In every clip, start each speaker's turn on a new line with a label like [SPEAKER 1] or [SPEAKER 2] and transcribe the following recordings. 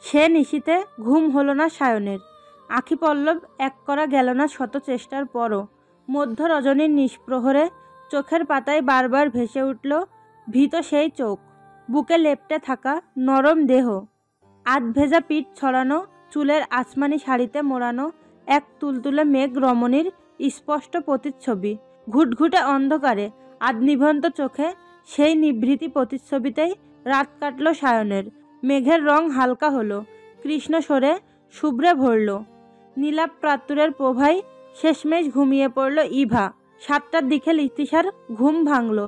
[SPEAKER 1] সে নিশীথে ঘুম হলো না সায়নের। আখি পল্লব এক করা গেল না শত চেষ্টার পরও। মধ্য রজনীর নিষ্প্রহরে চোখের পাতায় বারবার ভেসে উঠল ভীত সেই চোখ, বুকে লেপ্টে থাকা নরম দেহ, আধ ভেজা পিঠ ছড়ানো, চুলের আসমানি শাড়িতে মোড়ানো এক তুলতুলে মেঘ রমণীর স্পষ্ট প্রতিচ্ছবি। ঘুটঘুটে অন্ধকারে আধ নিভন্ত চোখে সেই নিভৃতি প্রতিচ্ছবিতেই রাত কাটল সায়নের। মেঘের রং হালকা হলো, কৃষ্ণ সরে শুভ্রে ভরল, নীলাভ প্রাত্যুরের প্রভায় শেষমেশ ঘুমিয়ে পড়ল ইভা। 7টার দিকে লিতিশার ঘুম ভাঙল।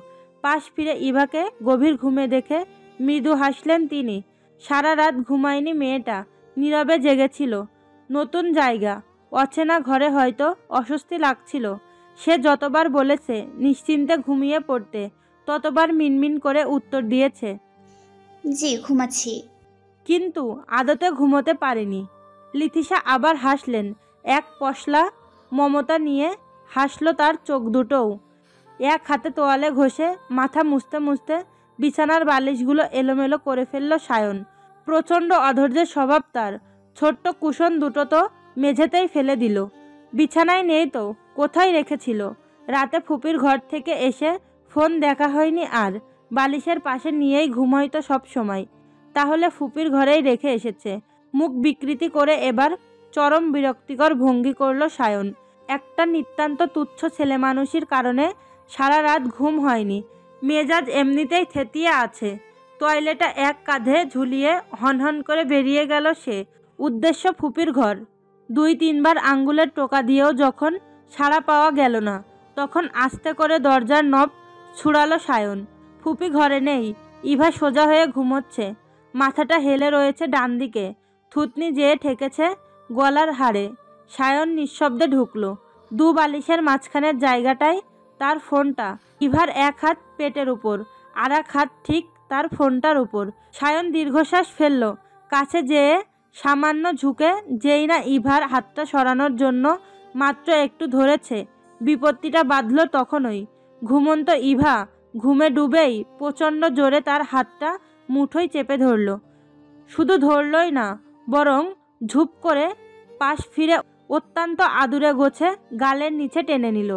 [SPEAKER 1] পাশ ফিরে ইভাকে গভীর ঘুমে দেখে মৃদু হাসলেন তিনি। সারা রাত ঘুমায়নি মেয়েটা, নীরবে জেগেছিল। নতুন জায়গা, অচেনা ঘরে হয়তো অস্বস্তি লাগছিল। সে যতবার বলেছে নিশ্চিন্তে ঘুমিয়ে পড়তে, ততবার মিনমিন করে উত্তর দিয়েছে,
[SPEAKER 2] জি ঘুমাচ্ছি।
[SPEAKER 1] কিন্তু আদতে ঘুমোতে পারেনি। লিতিশা আবার হাসলেন, এক পশলা মমতা নিয়ে হাসল তার চোখ দুটোও। এক হাতে তোয়ালে ঘষে মাথা মুছতে মুছতে বিছানার বালিশগুলো এলোমেলো করে ফেলল সায়ন। প্রচণ্ড অধৈর্যের স্বভাব তার। ছোট্ট কুশন দুটো তো মেঝেতেই ফেলে দিল। বিছানায় নেই তো কোথায় রেখেছিল। রাতে ফুপির ঘর থেকে এসে ফোন দেখা হয়নি আর। বালিশের পাশে নিয়েই ঘুম হয়তো সব সময়। তাহলে ফুপির ঘরেই রেখে এসেছে। মুখ বিকৃতি করে এবার চরম বিরক্তিকর ভঙ্গি করল সায়ন। একটা নিতান্ত তুচ্ছ ছেলেমানুষির কারণে সারা রাত ঘুম হয়নি। মেজাজ এমনিতেই থেতিয়ে আছে। টয়লেটে এক কাঁধে ঝুলিয়ে হনহন করে বেরিয়ে গেল সে। উদ্দেশ্য ফুপির ঘর। 2-3 বার আঙ্গুলের টোকা দিয়েও যখন সাড়া পাওয়া গেল না, তখন আস্তে করে দরজার নব ছুড়ালো সায়ন। ফুপি ঘরে নেই। ইভা সোজা হয়ে ঘুমোচ্ছে। মাথাটা হেলে রয়েছে ডান দিকে, থুতনি যেয়ে ঠেকেছে গলার হাড়ে। সায়ন নিঃশব্দে ঢুকলো। 2 বালিশের মাঝখানের জায়গাটায় তার ফোনটা। ইভার এক হাত পেটের উপর, আর এক হাত ঠিক তার ফোনটার উপর। সায়ন দীর্ঘশ্বাস ফেলল। কাছে যেয়ে সামান্য ঝুঁকে যেই না ইভার হাতটা সরানোর জন্য মাত্র একটু ধরেছে, বিপত্তিটা বাঁধল তখনই। ঘুমন্ত ইভা ঘুমে ডুবেই প্রচণ্ড জোরে তার হাতটা মুঠোয় চেপে ধরল। শুধু ধরলই না, বরং ঝুপ করে পাশ ফিরে অত্যন্ত আদুরে গোছে গালের নিচে টেনে নিল।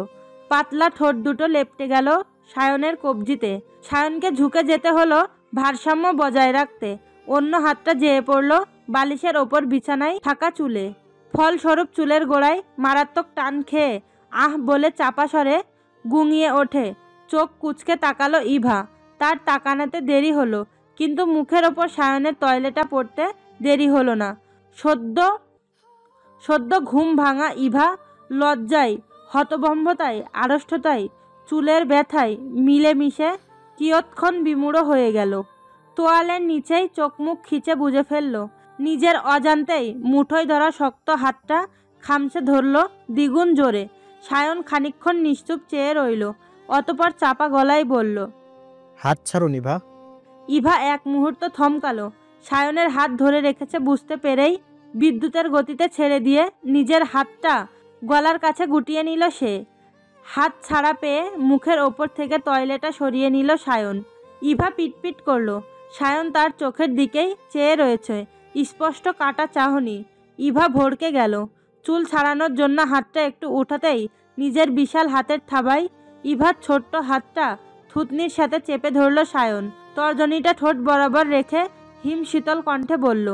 [SPEAKER 1] পাতলা ঠোঁট দুটো লেপ্টে গেল সায়নের কবজিতে। সায়নকে ঝুঁকে যেতে হলো ভারসাম্য বজায় রাখতে। অন্য হাতটা যেয়ে পড়ল বালিশের ওপর বিছানায় থাকা চুলে। ফলস্বরূপ চুলের গোড়ায় মারাত্মক টান খেয়ে আহ বলে চাপা স্বরে গুঙিয়ে ওঠে। চোখ কুঁচকে তাকালো ইভা। তার তাকানোতে দেরি হলো, কিন্তু মুখের ওপর সায়নের টয়লেটটা পড়তে দেরি হলো না। সদ্য ঘুম ভাঙা ইভা লজ্জায়, হতভম্বতায়, আড়ষ্টতায়, চুলের ব্যথায় মিলেমিশে কিয়ৎক্ষণ বিমূঢ় হয়ে গেল। তোয়ালের নিচেই চোখ মুখ খিচে বুঝে ফেলল। নিজের অজান্তেই মুঠোয় ধরা শক্ত হাতটা খামচে ধরল দ্বিগুণ জোরে। সায়ন খানিকক্ষণ নিশ্চুপ চেয়ে রইল, অতপর চাপা গলায় বলল,
[SPEAKER 3] হাত ছাড়ুন ইভা।
[SPEAKER 1] ইভা এক মুহূর্ত থমকালো। সায়নের হাত ধরে রেখেছে বুঝতে পেরেই বিদ্যুতের গতিতে ছেড়ে দিয়ে নিজের হাতটা গলার কাছে গুটিয়ে নিল সে। হাত ছাড়া পেয়ে মুখের ওপর থেকে টয়লেটটা সরিয়ে নিল সায়ন। ইভা পিটপিট করলো। সায়ন তার চোখের দিকেই চেয়ে রয়েছে, স্পষ্ট কাটা চাহনি। ইভা ভড়কে গেল। চুল ছাড়ানোর জন্য হাতটা একটু উঠাতেই নিজের বিশাল হাতের থাবায় ইভার ছোট্ট হাতটা থুতনির সাথে চেপে ধরল সায়ন। তর্জনীটা ঠোঁট বরাবর রেখে হিম শীতল কণ্ঠে বলল,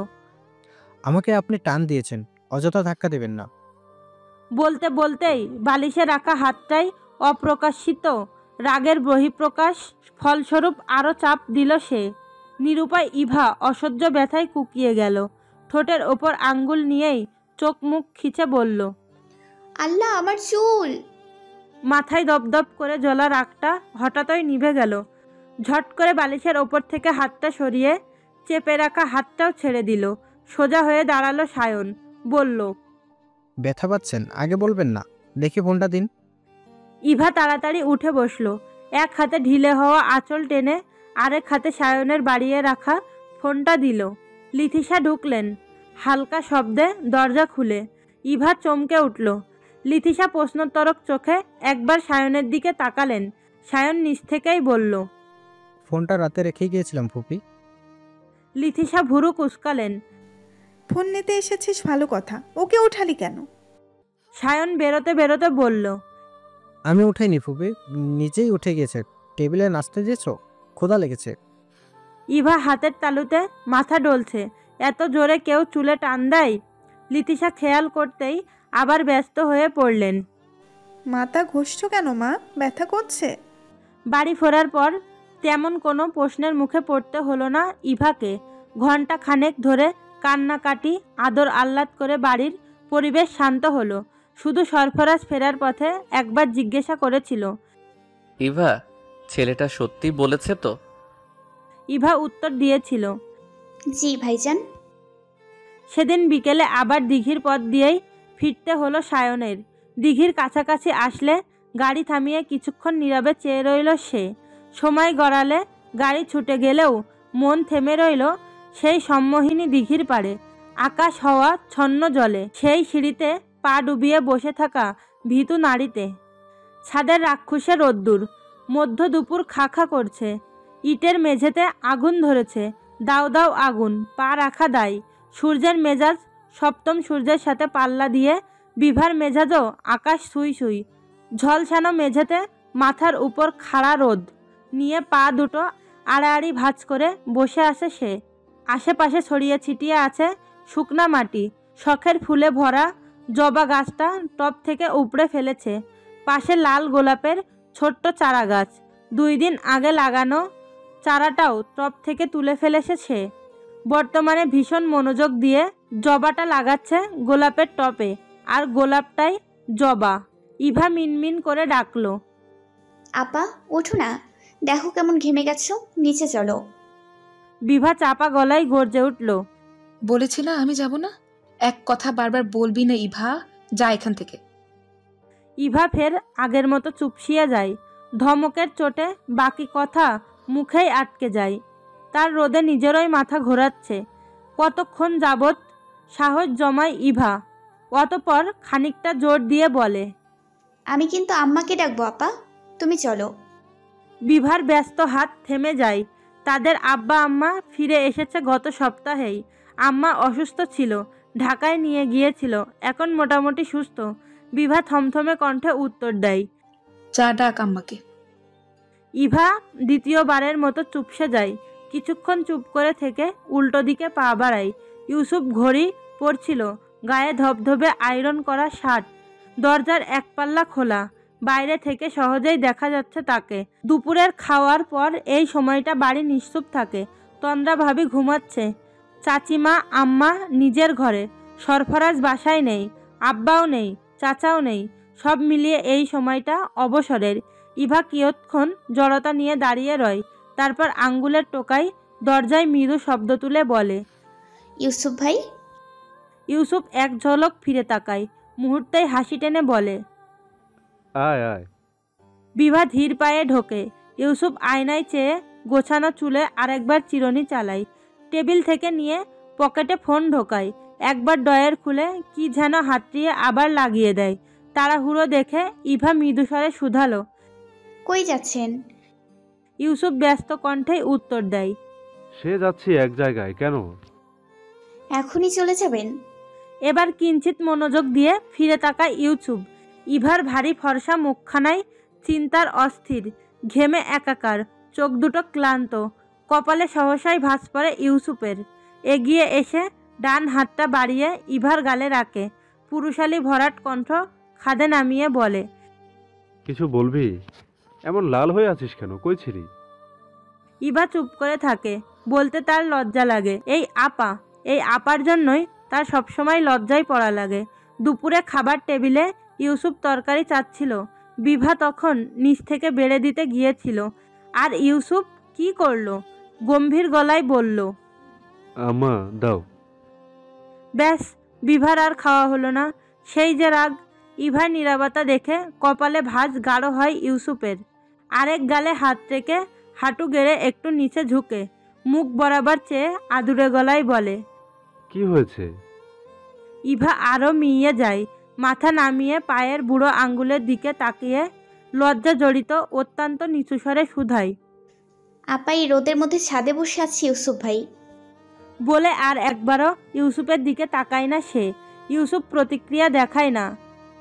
[SPEAKER 3] আমাকে আপনি টান দিয়েছেন, অযথা ধাক্কা দেবেন না।
[SPEAKER 1] বলতে বলতেই বালিশে রাখা হাতটাই অপ্রকাশিত রাগের বহিঃপ্রকাশ। ফলস্বরূপ আরও চাপ দিল সে। নিরুপায় ইভা অসহ্য ব্যথায় কুঁকিয়ে গেল। ঠোঁটের ওপর আঙ্গুল নিয়েই চোখ মুখ খিচে বলল,
[SPEAKER 2] আল্লাহ আমার চুল।
[SPEAKER 1] মাথায় দপদপ করে জ্বলা রাগটা হঠাৎই নিভে গেল। ঝট করে বালিশের ওপর থেকে হাতটা সরিয়ে চেপে রাখা হাতটাও ছেড়ে দিল। সোজা হয়ে দাঁড়ালো সায়ন, বলল,
[SPEAKER 3] ব্যথা পাচ্ছেন? আগে বলবেন না। দেখি ফোনটা দিন।
[SPEAKER 1] ইভা তাড়াতাড়ি উঠে বসলো। এক হাতে ঢিলে হওয়া আঁচল টেনে আরেক হাতে সায়নের বাড়িয়ে রাখা ফোনটা দিল। লিতিশা ঢুকলেন হালকা শব্দে দরজা খুলে। ইভা চমকে উঠল। লিতিশা প্রশ্নোত্তরক চোখে একবার সায়নের দিকে তাকালেন। সায়ন নিজ থেকেই বলল,
[SPEAKER 3] ফোনটা রাতে রেখে গিয়েছিলাম ফুপি।
[SPEAKER 1] লিতিশা ভুরু কুঁচকালেন।
[SPEAKER 4] ফোন নিতে এসেছিস ভালো কথা, ওকে ওঠালি কেন?
[SPEAKER 1] সায়ন বেরোতে বেরোতে বলল,
[SPEAKER 3] আমি উঠাইনি ফুপি, নিজেই উঠে গেছে। টেবিলে নাস্তা দিয়েছো? ক্ষুধা লেগেছে।
[SPEAKER 1] ইভা হাতের তালুতে মাথা ডলছে। এত জোরে কেউ চুলে টান দেয়? লিতিশা খেয়াল করতেই আবার ব্যস্ত হয়ে পড়লেন।
[SPEAKER 4] মাথা ঘষছ কেন মা, ব্যথা করছে?
[SPEAKER 1] বাড়ি ফেরার পর তেমন কোনো প্রশ্নের মুখে পড়তে হলো না ইভাকে। ঘন্টা খানেক ধরে কান্নাকাটি আদর আহ্লাদ করে বাড়ির পরিবেশ শান্ত হলো। শুধু সরফরাজ ফেরার পথে একবার জিজ্ঞাসা করেছিল,
[SPEAKER 5] ইভা, ছেলেটা সত্যি বলেছে তো?
[SPEAKER 1] ইভা উত্তর দিয়েছিল,
[SPEAKER 2] জি ভাইজান।
[SPEAKER 1] সেদিন বিকেলে আবার দিঘির পথ দিয়েই ফিরতে হলো সায়নের। দিঘির কাছাকাছি আসলে গাড়ি থামিয়ে কিছুক্ষণ নীরবে চেয়ে রইল সে। সময় গড়ালে গাড়ি ছুটে গেলেও মন থেমে রইল সেই সম্মোহিনী দিঘির পাড়ে। আকাশ হওয়া ছন্ন জলে, সেই সিঁড়িতে পা ডুবিয়ে বসে থাকা ভীতু নারীতে। ছাদের রাক্ষসে রোদ্দুর, মধ্য দুপুর খা খা করছে। ইটের মেঝেতে আগুন ধরেছে, দাও দাও আগুন, পা রাখা দায়। সূর্যের মেজাজ সপ্তম সূর্যের সাথে পাল্লা দিয়ে বিভার মেজাজও আকাশ সুই সুই। ঝলসানো মেঝেতে মাথার উপর খাড়া রোদ নিয়ে পা দুটো আড়াআড়ি ভাঁজ করে বসে আছে সে। আশেপাশে ছড়িয়ে ছিটিয়ে আছে শুকনা মাটি। শখের ফুলে ভরা জবা গাছটা টব থেকে উপড়ে ফেলেছে। পাশে লাল গোলাপের ছোট্ট চারা গাছ, 2 দিন আগে লাগানো চারাটাও টব থেকে তুলে ফেলেছে সে। বর্তমানে ভীষণ মনোযোগ দিয়ে জবাটা লাগাচ্ছে গোলাপের টপে, আর গোলাপটাই জবা। ইভা মিনমিন করে ডাকলো,
[SPEAKER 2] আপা ওঠো না, দেখো কেমন ঘেমে গেছো, নিচে চলো।
[SPEAKER 1] বিভা চাপা গলায় গর্জে উঠল,
[SPEAKER 6] বলেছি না আমি যাব না। এক কথা বারবার বলবি না ইভা, যা এখান থেকে।
[SPEAKER 1] ইভা ফের আগের মতো চুপসিয়ে যায়। ধমকের চোটে বাকি কথা মুখেই আটকে যায়। তার রোদে নিজেরই মাথা ঘোরাচ্ছে। কতক্ষণ যাবৎ সাহস জমায় ইভা, অতপর খানিকটা জোর দিয়ে বলে,
[SPEAKER 2] আমি কিন্তু আম্মাকে ডাকবো আপা, তুমি চলো।
[SPEAKER 1] বিভার ব্যস্ত হাত থেমে যায়। তাদের আব্বা আম্মা ফিরে এসেছে গত সপ্তাহেই। আম্মা অসুস্থ ছিল, ঢাকায় নিয়ে গিয়েছিল, এখন মোটামুটি সুস্থ। বিভা থমথমে কণ্ঠে উত্তর দেয়,
[SPEAKER 6] যা ডাক আম্মাকে।
[SPEAKER 1] ইভা দ্বিতীয়বারের মতো চুপসে যায়। কিছুক্ষণ চুপ করে থেকে উল্টো দিকে পা বাড়ায়। ইউসুফ ঘড়ি পরছিল, গায়ে ধবধবে আয়রন করা শার্ট। দরজার এক পাল্লা খোলা, বাইরে থেকে সহজেই দেখা যাচ্ছে তাকে। দুপুরের খাওয়ার পর এই সময়টা বাড়ি নিশ্চুপ থাকে। তন্দ্রা ভাবি ঘুমাচ্ছে। চাচিমা আম্মা নিজের ঘরে, সরফরাজ বাসায় নেই, আব্বাও নেই, চাচাও নেই। সব মিলিয়ে এই সময়টা অবসরের। ইভা কিয়ৎক্ষণ জড়তা নিয়ে দাঁড়িয়ে রয়, তারপর আঙ্গুলের টোকায় দরজায় মৃদু শব্দ তুলে বলে,
[SPEAKER 2] ইউসুফ ভাই।
[SPEAKER 1] ইউসুফ এক ঝলক ফিরে তাকায়, মুহূর্তেই হাসি টেনে বলে,
[SPEAKER 7] আয় আয়।
[SPEAKER 1] বিভা ধীর পায়ে ঢোকে। ইউসুফ আয়নায় চেয়ে গোছানো চুলে আরেকবার চিরুনি চালায়। টেবিল থেকে নিয়ে পকেটে ফোন ঢোকায়। একবার ড্রয়ার খুলে কি যেন হাতড়িয়ে আবার লাগিয়ে দেয়। তাড়াহুড়ো দেখে ইভা মৃদুস্বরে শুধালো,
[SPEAKER 2] কই যাচ্ছেন?
[SPEAKER 1] ইউসুফ ব্যস্ত কণ্ঠেই উত্তর দেয়,
[SPEAKER 7] সে যাচ্ছি এক জায়গায়। কেন?
[SPEAKER 2] এখনই চলে যাবেন?
[SPEAKER 1] এবার কিঞ্চিত মনোযোগ দিয়ে ফিরে তাকায় ইউসুফ। ইভার ভারী ফর্সা মুখখানায় চিন্তার অস্থির, ঘেমে একাকার, চোখ দুটো ক্লান্ত। কপালে সহসাই ভাঁজ পড়ে ইউসুফের। এগিয়ে এসে ডান হাতটা বাড়িয়ে ইভার গালে রাখে। পুরুষালী ভরাট কণ্ঠ খাদে নামিয়ে বলে,
[SPEAKER 7] কিছু বলবি? এমন লাল হয়ে আছিস কেন? কই ছিলি?
[SPEAKER 1] ইভা চুপ করে থাকে। বলতে তার লজ্জা লাগে। এই আপার জন্যই তার সবসময় লজ্জায় পড়া লাগে। দুপুরে খাবার টেবিলে ইউসুফ তরকারি চাচ্ছিল। বিভা তখন নিচ থেকে বেড়ে দিতে গিয়েছিল। আর ইউসুফ কি করলো? গম্ভীর গলায় বলল,
[SPEAKER 7] আম্মা দাও।
[SPEAKER 1] ব্যাস, বিভার আর খাওয়া হলো না। সেই যে রাগ। ইভার নীরবতা দেখে কপালে ভাঁজ গাঢ় হয় ইউসুফের। আরেক গালে হাত রেখে হাঁটু গেড়ে একটু নিচে ঝুঁকে মুখ বরাবর চেয়ে আদুরে গলায় বলে,
[SPEAKER 7] কি হয়েছে?
[SPEAKER 1] ইভা আরও মিইয়ে যায়। মাথা নামিয়ে পায়ের বুড়ো আঙ্গুলের দিকে তাকিয়ে লজ্জা জড়িত অত্যন্ত নিচু স্বরে শুধায়,
[SPEAKER 2] আপা এই রোদের মধ্যে ছাদে বসে আছি ইউসুফ ভাই।
[SPEAKER 1] বলে আর একবারও ইউসুফের দিকে তাকায় না সে। ইউসুফ প্রতিক্রিয়া দেখায় না।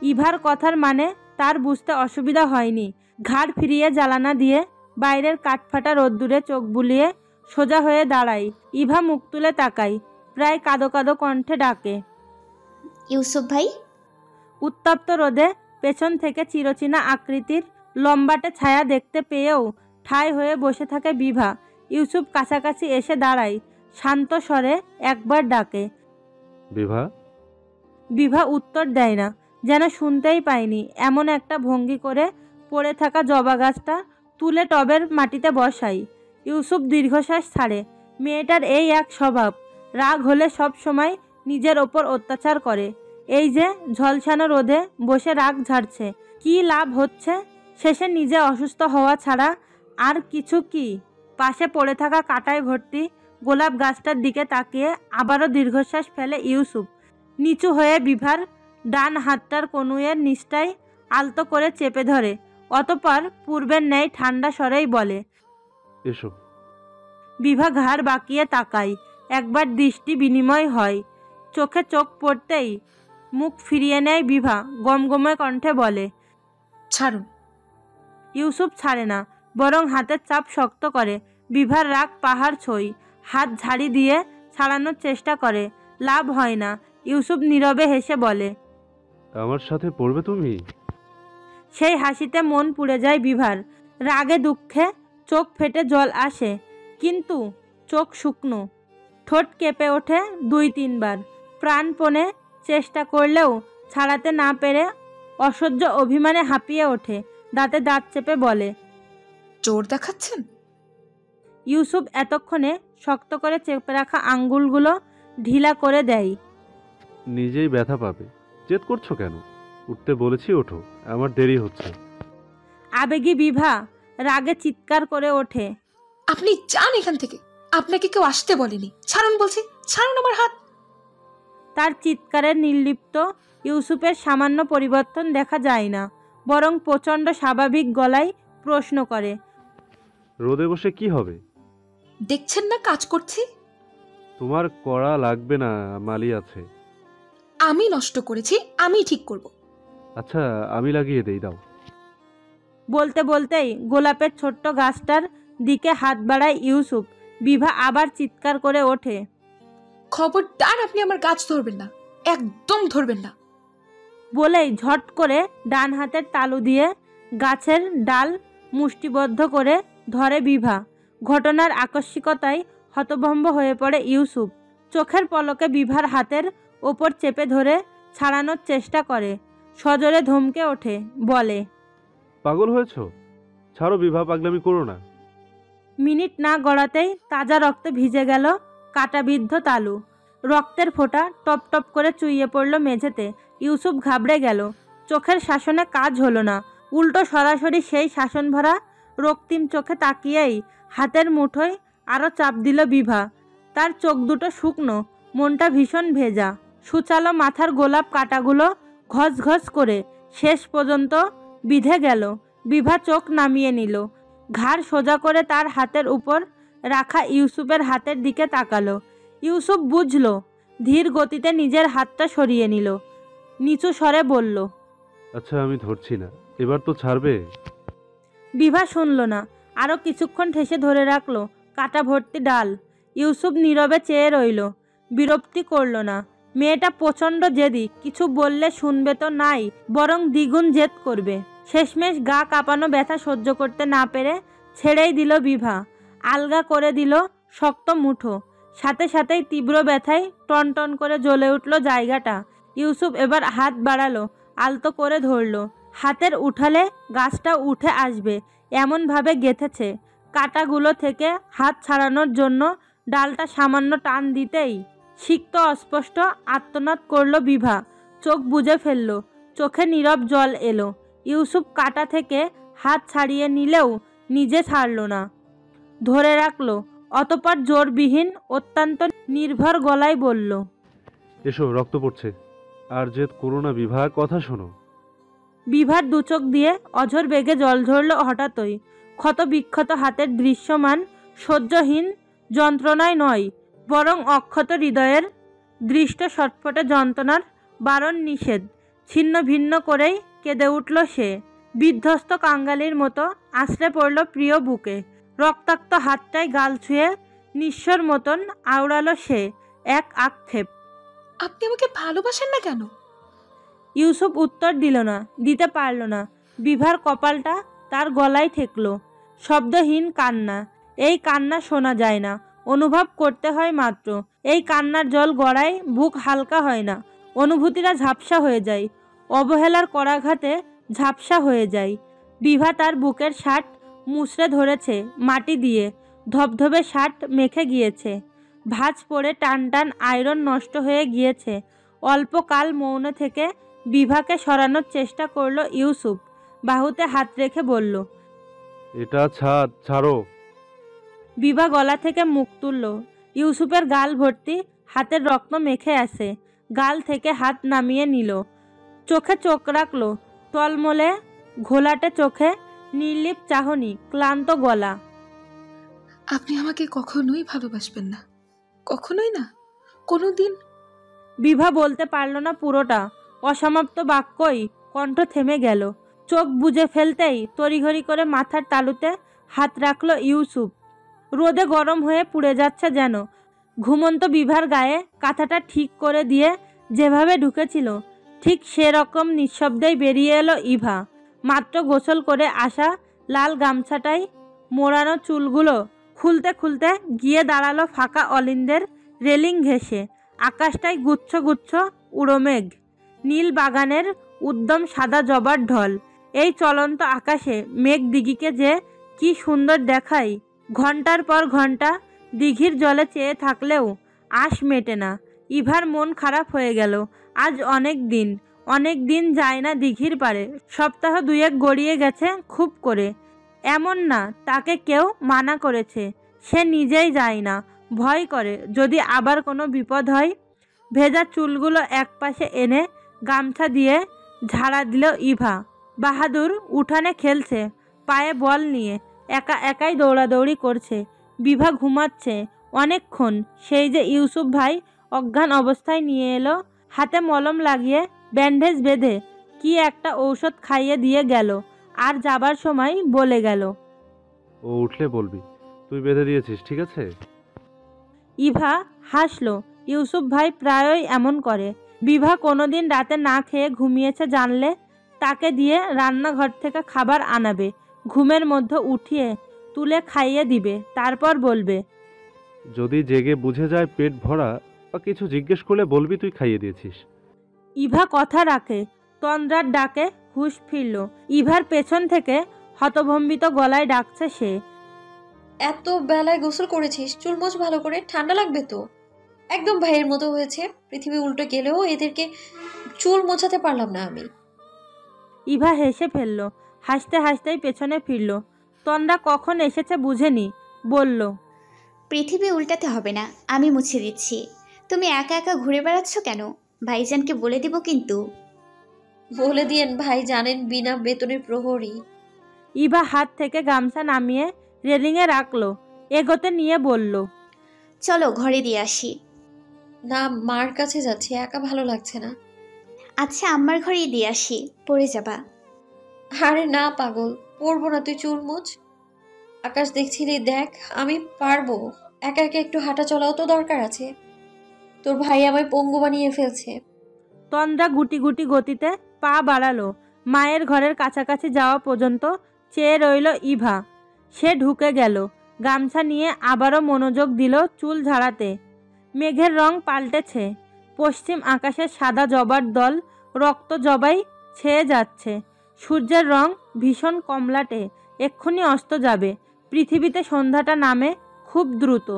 [SPEAKER 1] ইভার কথার মানে তার বুঝতে অসুবিধা হয়নি। ঘাড় ফিরিয়ে জ্বালানা দিয়ে বাইরের কাঠফাটা রোদ্দুরে চোখ বুলিয়ে সোজা হয়ে দাঁড়ায়। ইভা মুখ তুলে তাকায়, প্রায় কাঁদো কাঁদো কণ্ঠে ডাকে,
[SPEAKER 2] ইউসুফ ভাই।
[SPEAKER 1] উত্তপ্ত রোদে পেছন থেকে চিরচেনা আকৃতির লম্বাটে ছায়া দেখতে পেয়েও ঠায় হয়ে বসে থাকে বিভা। ইউসুফ কাছাকাছি এসে দাঁড়ায়, শান্ত স্বরে একবার ডাকে,
[SPEAKER 7] বিভা।
[SPEAKER 1] বিভা উত্তর দেয় না, যেন শুনতেই পায়নি। এমন একটা ভঙ্গি করে পড়ে থাকা জবা গাছটা তুলে টবের মাটিতে বসাই। ইউসুফ দীর্ঘশ্বাস ছাড়ে। মেয়েটার এই এক স্বভাব, রাগ হলে সব সময় নিজের ওপর অত্যাচার করে। এই যে ঝলসানো রোদে বসে রাগ ঝাড়ছে, কি লাভ হচ্ছে? শেষে নিজে অসুস্থ হওয়া ছাড়া আর কিছু কি? পাশে পড়ে থাকা কাঁটায় ভর্তি গোলাপ গাছটার দিকে তাকিয়ে আবারও দীর্ঘশ্বাস ফেলে ইউসুফ। নিচু হয়ে বিভার ডান হাতটার কনুইয়ের নিচটায় আলতো করে চেপে ধরে, অতঃপর পূর্বের ন্যায় ঠান্ডা স্বরেই বলে,
[SPEAKER 7] এসো।
[SPEAKER 1] বিভা ঘাড় বাঁকিয়ে তাকায়। একবার দৃষ্টি বিনিময় হয়। চোখে চোখ পড়তেই মুখ ফিরিয়ে নেয় বিভা। গমগমে কণ্ঠে বলে,
[SPEAKER 6] ছাড়ুন।
[SPEAKER 1] ইউসুফ ছাড়ে না, বরং হাতের চাপ শক্ত করে। বিভার রাগ পাহাড় ছই। হাত ঝাড়ি দিয়ে ছাড়ানোর চেষ্টা করে, লাভ হয় না। ইউসুফ নীরবে হেসে বলে,
[SPEAKER 7] আমার সাথে পড়বে তুমি?
[SPEAKER 1] সেই হাসিতে মন পুড়ে যায় বিভার। রাগে দুঃখে চোখ ফেটে জল আসে, কিন্তু চোখ শুকনো। ঠোঁট কেঁপে ওঠে 2-3 বার। প্রাণপণে চেষ্টা করলেও ছাড়াতে না পেরে অসহ্য অভিমানে হাঁপিয়ে ওঠে। দাঁতে দাঁত চেপে বলে,
[SPEAKER 6] জোর দেখাচ্ছেন?
[SPEAKER 1] ইউসুফ এতক্ষণে শক্ত করে চেপে রাখা আঙ্গুলগুলো ঢিলা করে দেয়।
[SPEAKER 7] নিজেই ব্যথা পাবে, জেদ করছো কেন? উঠতে বলেছি, ওঠো, আমার দেরি হচ্ছে।
[SPEAKER 1] আবেগী বিভা রাগে চিৎকার করে ওঠে,
[SPEAKER 6] আপনি যান এখান থেকে, আপনাকে কেউ আসতে বলেনি। ছাড়ুন বলছি, ছাড়ুন আমার হাত।
[SPEAKER 1] তার চিৎকারের নির্লিপ্ত ইউসুফের সামান্য পরিবর্তন দেখা যায় না, বরং প্রচণ্ড স্বাভাবিক গলায় প্রশ্ন করে,
[SPEAKER 7] রোদে বসে কি হবে?
[SPEAKER 6] দেখছেন না কাজ করছি?
[SPEAKER 7] তোমার করা লাগবে না, মালি আছে।
[SPEAKER 6] আমি নষ্ট করেছি, আমি ঠিক করব।
[SPEAKER 7] আচ্ছা, আমি লাগিয়ে দেই, দাও।
[SPEAKER 1] বলতে বলতেই গোলাপের ছোট্ট গাছটার দিকে হাত বাড়ায় ইউসুফ। বিভা আবার চিৎকার করে ওঠে,
[SPEAKER 6] খবরদার আপনি আমার গাছ ধরবেন না, একদম ধরবেন না।
[SPEAKER 1] বলেই ঝট করে ডান হাতের তালু দিয়ে গাছের ডাল মুষ্টিবদ্ধ করে ধরে বিভা। ঘটনার আকস্মিকতায় হতভম্ব হয়ে পড়ে ইউসুফ। চোখের পলকে বিভার হাতের ওপর চেপে ধরে ছাড়ানোর চেষ্টা করে। সজোরে ধমকে ওঠে, বলে,
[SPEAKER 7] পাগল হয়েছ? ছাড়ো বিভা, পাগলামি করো না।
[SPEAKER 1] মিনিট না গড়াতেই তাজা রক্তে ভিজে গেল কাঁটাবিদ্ধ তালু। রক্তের ফোঁটা টপ টপ করে চুইয়ে পড়ল মেঝেতে। ইউসুফ ঘাবড়ে গেল। চোখের শাসনে কাজ হলো না, উল্টো সরাসরি সেই শাসন ভরা রক্তিম চোখে তাকিয়েই হাতের মুঠোয় আরও চাপ দিল বিভা। তার চোখ দুটো শুকনো, মনটা ভীষণ ভেজা। সুচালো মাথার গোলাপ কাঁটাগুলো ঘস ঘস করে শেষ পর্যন্ত বিঁধে গেল। বিভা চোখ নামিয়ে নিল, ঘাড় সোজা করে তার হাতের উপর রাখা ইউসুফের হাতের দিকে তাকালো। ইউসুফ বুঝল, ধীর গতিতে নিজের হাতটা সরিয়ে নিল। নিচু স্বরে বলল,
[SPEAKER 7] আচ্ছা, আমি ধরছি না, এবার তো ছাড়বে।
[SPEAKER 1] বিভা শুনল না, আরও কিছুক্ষণ ঠেসে ধরে রাখলো কাঁটা ভর্তি ডাল। ইউসুফ নীরবে চেয়ে রইল, বিরক্তি করল না। মেয়েটা প্রচণ্ড জেদি, কিছু বললে শুনবে তো নাই, বরং দ্বিগুণ জেদ করবে। শেষমেশ গা কাঁপানো ব্যথা সহ্য করতে না পেরে ছেড়েই দিল বিভা। আলগা করে দিল শক্ত মুঠো। সাথে সাথেই তীব্র ব্যথায় টনটন করে জ্বলে উঠল জায়গাটা। ইউসুফ এবার হাত বাড়ালো, আলতো করে ধরল। হাতের উঠালে গাছটা উঠে আসবে এমনভাবে গেঁথেছে। কাঁটাগুলো থেকে হাত ছাড়ানোর জন্য ডালটা সামান্য টান দিতেই সিক্ত অস্পষ্ট আর্তনাদ করল বিভা। চোখ বুজে ফেলল, চোখে নীরব জল এলো। ইউসুফ কাঁটা থেকে হাত ছাড়িয়ে নিলেও নিজে ছাড়ল না, ধরে রাখলো। অতঃপর জোরবিহীন অত্যন্ত নির্ভর গলায় বলল,
[SPEAKER 7] এসো, রক্ত পড়ছে। আর জেদ করো না বিভা, কথা শোনো।
[SPEAKER 1] বিভার দুচোখ দিয়ে অঝোর বেগে জল ঝরল হঠাৎই। ক্ষত বিক্ষত হাতের দৃশ্যমান সহ্যহীন যন্ত্রণায় নয়, বরং অক্ষত হৃদয়ের দৃষ্ট ছটফটে যন্ত্রণার বারণ নিষেধ ছিন্ন ভিন্ন করেই কেঁদে উঠল সে। বিধ্বস্ত কাঙ্গালির মতো আশ্রে পড়ল প্রিয় বুকে। রক্তাক্ত হাতটায় গাল ছুঁয়ে নিঃস্বর মতন আওড়ালো সে এক আক্ষেপ।
[SPEAKER 6] আপনি আমাকে ভালোবাসেন না কেন?
[SPEAKER 1] ইউসুফ উত্তর দিল না, দিতে পারল না। বিভার কপালটা তার গলায় ঠেকল। শব্দহীন কান্না। এই কান্না শোনা যায় না, অনুভব করতে হয় মাত্র। এই কান্নার জল গড়ায় বুক হালকা হয় না, অনুভূতিরা ঝাপসা হয়ে যায়, অবহেলার করাঘাতে ঝাপসা হয়ে যায়। বিভা তার বুকের শার্ট মুচড়ে ধরেছে মাটি দিয়ে, ধবধবে শার্ট মেখে গিয়েছে। ভাঁজ পড়ে টান টান আয়রন নষ্ট হয়ে গিয়েছে। অল্পকাল মৌন থেকে বিভাকে সরানোর চেষ্টা করল ইউসুফ। বাহুতে হাত রেখে বলল,
[SPEAKER 7] এটা ছাড়ো।
[SPEAKER 1] বিভা গলা থেকে মুখ তুলল। ইউসুফের গাল ভর্তি হাতের রক্ত মেখে আছে। গাল থেকে হাত নামিয়ে নিল, চোখে চোখ রাখলো। টলমলে ঘোলাটে চোখে নির্লিপ চাহনি, ক্লান্ত গলা।
[SPEAKER 6] আপনি আমাকে কখনোই ভালোবাসবেন না, কখনোই না, কোনো দিন।
[SPEAKER 1] বিভা বলতে পারল না পুরোটা। অসমাপ্ত বাক্যই কণ্ঠ থেমে গেল। চোখ বুজে ফেলতেই তড়িঘড়ি করে মাথার তালুতে হাত রাখল ইউসুফ। রোদে গরম হয়ে পুড়ে যাচ্ছে যেন। ঘুমন্ত বিভার গায়ে কাঁথাটা ঠিক করে দিয়ে যেভাবে ঢুকেছিল ঠিক সেরকম নিঃশব্দেই বেরিয়ে এলো ইভা। মাত্র গোসল করে আসা লাল গামছাটাই মোড়ানো চুলগুলো খুলতে খুলতে গিয়ে দাঁড়ালো ফাঁকা অলিন্দের রেলিং ঘেঁষে। আকাশটায় গুচ্ছ গুচ্ছ উড়ো মেঘ, নীল বাগানের উদ্যম সাদা জবার ঢল। এই চলন্ত আকাশে মেঘ দিঘিকে যে কি সুন্দর দেখায়। ঘন্টার পর ঘন্টা দিঘির জলে চেয়ে থাকলেও আশ মেটে না। ইভার মন খারাপ হয়ে গেল। আজ অনেক দিন যায় না দিঘির পাড়ে। সপ্তাহ দুয়েক গড়িয়ে গেছে খুব করে। এমন না তাকে কেউ মানা করেছে, সে নিজেই যায় না, ভয় করে যদি আবার কোনো বিপদ হয়। ভেজা চুলগুলো একপাশে এনে গামছা দিয়ে ঝাড়া দিল ইভা। বাহাদুর উঠানে খেলছে, পায়ে বল নিয়ে একা একাই দৌড়াদৌড়ি করছে। বিভা ঘুমাচ্ছে অনেকক্ষণ। সেই যে ইউসুফ ভাই অজ্ঞান অবস্থায় নিয়ে এলো, হাতে মলম লাগিয়ে ব্যান্ডেজ বেঁধে কি একটা ঔষধ খাইয়ে দিয়ে গেল, আর যাবার সময় বলে গেল,
[SPEAKER 7] ও উঠলে বলবি তুই বেঁধে দিয়েছিস, ঠিক আছে?
[SPEAKER 1] ইভা হাসলো। ইউসুফ ভাই প্রায়ই এমন করে। বিভা কোনোদিন রাতে না খেয়ে ঘুমিয়েছে জানলে তাকে দিয়ে রান্নাঘর থেকে খাবার আনাবে, ঘুমের মধ্যে উঠিয়ে তুলে খাইয়ে দিবে, তারপর বলবে,
[SPEAKER 7] যদি জেগে বুঝে যায় পেট ভরা বা কিছু জিজ্ঞেস করলে বলবি তুই খাইয়ে দিয়েছিস।
[SPEAKER 1] ইভা কথা রাখে। তন্দ্রার ডাকে হুঁশ ফিরল। ইভার পেছন থেকে হতভম্বিত গলায় ডাকছে সে,
[SPEAKER 8] এত বেলায় গোসল করেছিস, চুল মোছ ভালো করে, ঠান্ডা লাগবে তো। একদম ভাইয়ের মতো হয়েছে। পৃথিবী উল্টো গেলেও এদেরকে চুল মোছাতে পারলাম না আমি।
[SPEAKER 1] ইভা হেসে ফেলল। হাসতে হাসতেই পেছনে ফিরল। তন্দ্রা কখন এসেছে বুঝেনি, বলল,
[SPEAKER 2] পৃথিবী উল্টাতে হবে না, আমি মুছে দিচ্ছি। তুমি একা একা ঘুরে বেড়াচ্ছ কেন? ভাইজানকে বলে দিব কিন্তু।
[SPEAKER 8] বলে দিয়েন, ভাই জানেন বিনা বেতনের প্রহরী।
[SPEAKER 1] ইভা হাত থেকে গামছা নামিয়ে রেলিংয়ে রাখলো, এগোতে নিয়ে বলল,
[SPEAKER 2] চলো ঘরে দিয়ে আসি।
[SPEAKER 8] না, মার কাছে যাচ্ছি, একা ভালো লাগছে না।
[SPEAKER 2] আচ্ছা আমার ঘরেই দিয়ে আসি, পড়ে যাবা।
[SPEAKER 8] আরে না পাগল, পড়বো না, তুই চুল মুছ। আকাশ দেখছিলি, দেখ আমি পারবো। একা একা একটু হাঁটা চলাও তো দরকার আছে। তোর ভাই আমায় পঙ্গু বানিয়ে ফেলছে।
[SPEAKER 1] তন্দ্রা গুটি গুটি গতিতে পা বাড়ালো। মায়ের ঘরের কাছাকাছি যাওয়া পর্যন্ত চেয়ে রইল ইভা। সে ঢুকে গেল। গামছা নিয়ে আবারও মনোযোগ দিল চুল ঝাড়াতে। মেঘের রং পাল্টেছে। পশ্চিম আকাশের সাদা জবার দল রক্ত জবাই ছেয়ে যাচ্ছে। সূর্যের রং ভীষণ কমলাটে, এক্ষুনি অস্ত যাবে। পৃথিবীতে সন্ধ্যাটা নামে খুব দ্রুত।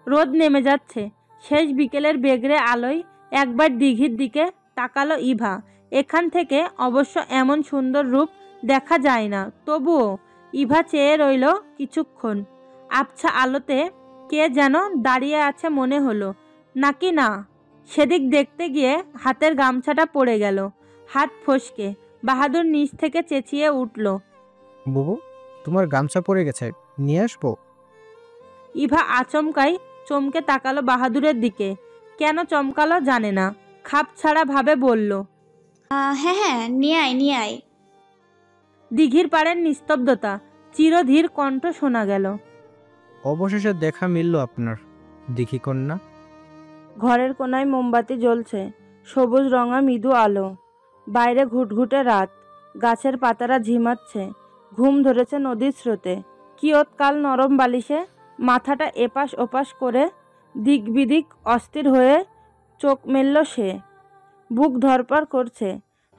[SPEAKER 1] রোদ নেমে যাচ্ছে। শেষ বিকেলের বেগরে আলোয় একবার দিঘির দিকে তাকালো ইভা। এখান থেকে অবশ্য এমন সুন্দর রূপ দেখা যায় না, তবুও ইভা চেয়ে রইল কিছুক্ষণ। আবছা আলোতে কে যেন দাঁড়িয়ে আছে মনে হলো, নাকি না। সেদিক দেখতে গিয়ে হাতের গামছাটা পড়ে গেল। হাত ফসকে বাহাদুর নিচ থেকে চেঁচিয়ে উঠল,
[SPEAKER 3] বুবু তোমার গামছা পড়ে গেছে, নিয়ে আসবো?
[SPEAKER 1] ইভা আচমকাই চমকে তাকালো বাহাদুরের দিকে। কেন চমকালো জানে না, খাপ ছাড়া ভাবে বলল,
[SPEAKER 2] হ্যাঁ হ্যাঁ, নিয়ে আয়।
[SPEAKER 1] দিঘির পাড়ের নিস্তব্ধতা, চিরধীর কণ্ঠ শোনা গেল।
[SPEAKER 3] অবশেষে দেখা মিলল আপনার দিঘি কন্যা।
[SPEAKER 1] ঘরের কোনায় মোমবাতি জ্বলছে, সবুজ রঙা মৃদু আলো। বাইরে ঘুটঘুটে রাত, গাছের পাতারা ঝিমাচ্ছে, ঘুম ধরেছে নদীর স্রোতে। কিয়ৎকাল নরম বালিশে মাথাটা এপাশ ওপাশ করে দিক বিদিক অস্থির হয়ে চোখ মেলল সে। বুক ধরপড় করছে,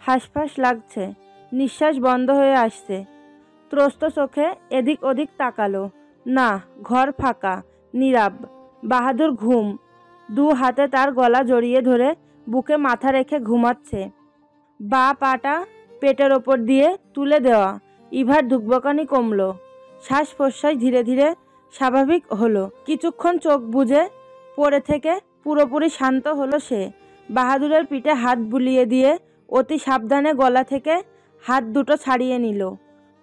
[SPEAKER 1] হাঁসফাঁস লাগছে, নিঃশ্বাস বন্ধ হয়ে আসছে। ত্রস্ত চোখে এদিক ওদিক তাকালো। না, ঘর ফাঁকা, নীরব। বাহাদুর ঘুম। দু হাতে তার গলা জড়িয়ে ধরে বুকে মাথা রেখে ঘুমাচ্ছে। বা পাটা পেটের ওপর দিয়ে তুলে দেওয়া। ইভার ধুকবকানি কমল, শ্বাস প্রশ্বাস ধীরে ধীরে স্বাভাবিক হলো। কিছুক্ষণ চোখ বুজে পড়ে থেকে পুরোপুরি শান্ত হলো সে। বাহাদুরের পিঠে হাত বুলিয়ে দিয়ে অতি সাবধানে গলা থেকে হাত দুটো ছাড়িয়ে নিল।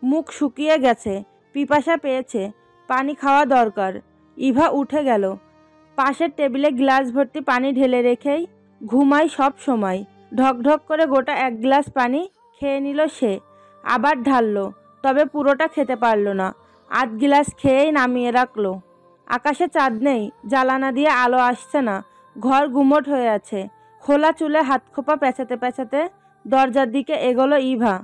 [SPEAKER 1] মুখ শুকিয়ে গেছে, পিপাসা পেয়েছে, পানি খাওয়া দরকার। ইভা উঠে গেল, পাশের টেবিলে গ্লাস ভর্তি পানি ঢেলে রেখেই ঘুমাই সব সময়। ঢকঢক করে গোটা এক গ্লাস পানি খেয়ে নিল সে। আবার ঢালল, তবে পুরোটা খেতে পারল না। আধ গ্লাস খেয়েই নামিয়ে রাখল। আকাশে চাঁদ নেই, জ্বালানা দিয়ে আলো আসছে না, ঘর গুমট হয়ে আছে। খোলা চুলে হাত খোপা পেঁচাতে পেঁচাতে দরজার দিকে এগোলো ইভা।